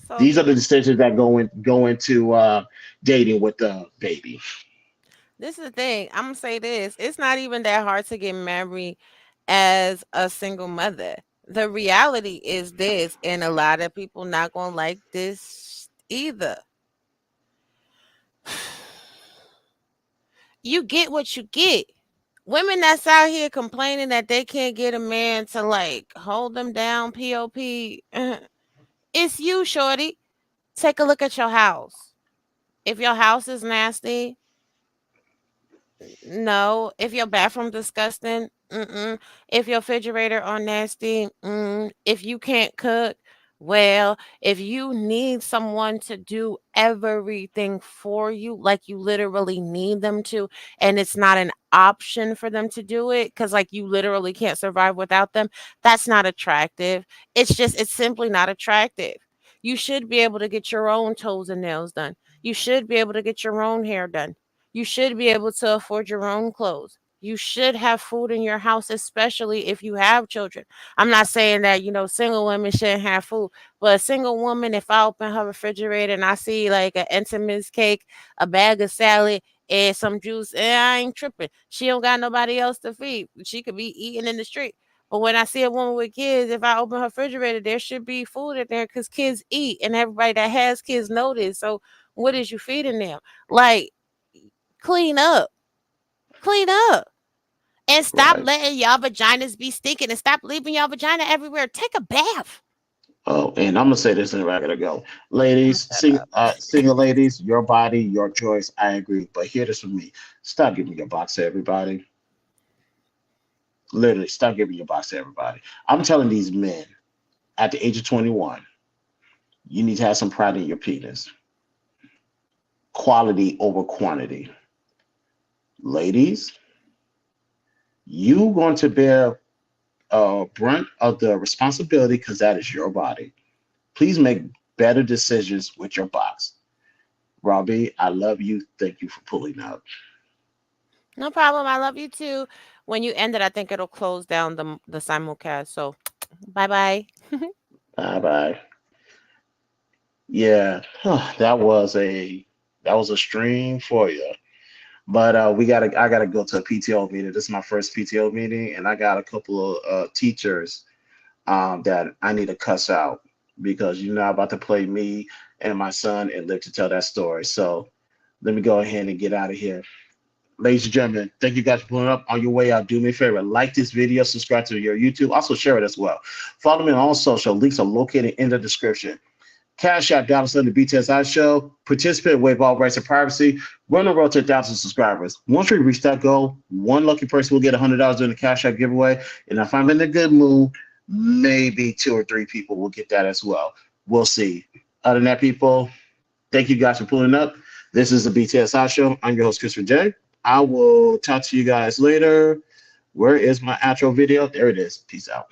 So These are the this decisions that go into dating with the baby. this is the thing. I'm gonna say this. It's not even that hard to get married as a single mother. The reality is this, and a lot of people not gonna like this either. You get what you get. Women that's out here complaining that they can't get a man to like hold them down, POP. It It's you, shorty. Take a look at your house. If your house is nasty, no. If your bathroom disgusting, mm-mm. If your refrigerator are nasty, if you can't cook, well, if you need someone to do everything for you, like you literally need them to, and it's not an option for them to do it, because like you literally can't survive without them, that's not attractive. It's simply not attractive. You should be able to get your own toes and nails done. You should be able to get your own hair done. You should be able to afford your own clothes. You should have food in your house, especially if you have children. I'm not saying that, single women shouldn't have food, but a single woman, if I open her refrigerator and I see like an Entenmann's cake, a bag of salad, and some juice, and I ain't tripping. She don't got nobody else to feed. She could be eating in the street. But when I see a woman with kids, if I open her refrigerator, there should be food in there because kids eat, and everybody that has kids know this. So, what is you feeding them? Like, clean up, clean up, and stop Right. letting y'all vaginas be stinking, and stop leaving y'all vagina everywhere. Take a bath. Oh, and I'm gonna say this and I gotta go. Mm, Ladies, shut up. single ladies, your body, your choice. I agree. But hear this from me. Stop giving your box to everybody. Literally, stop giving your box to everybody. I'm telling these men at the age of 21, you need to have some pride in your penis. Quality over quantity. Ladies, you going to bear brunt of the responsibility because that is your body. Please make better decisions with your box. Robbie, I love you. Thank you for pulling out. No problem. I love you too. When you end it, I think it'll close down the simulcast. So, bye bye. Bye bye. Yeah, that was a stream for you. But I gotta go to a PTO meeting. This is my first PTO meeting, and I got a couple of teachers that I need to cuss out because you're not about to play me and my son and live to tell that story. So let me go ahead and get out of here. Ladies and gentlemen, thank you guys for pulling up. On your way out, do me a favor, like this video, subscribe to your YouTube, also share it as well. Follow me on all social. Links are located in the description. Cash App, $, the BTSI show. Participate, waive all rights and privacy. Run the road to 1,000 subscribers. Once we reach that goal, one lucky person will get $100 in the Cash App giveaway. And if I'm in a good mood, maybe 2 or 3 people will get that as well. We'll see. Other than that, people, thank you guys for pulling up. This is the BTSI show. I'm your host, Christopher J. I will talk to you guys later. Where is my outro video? There it is. Peace out.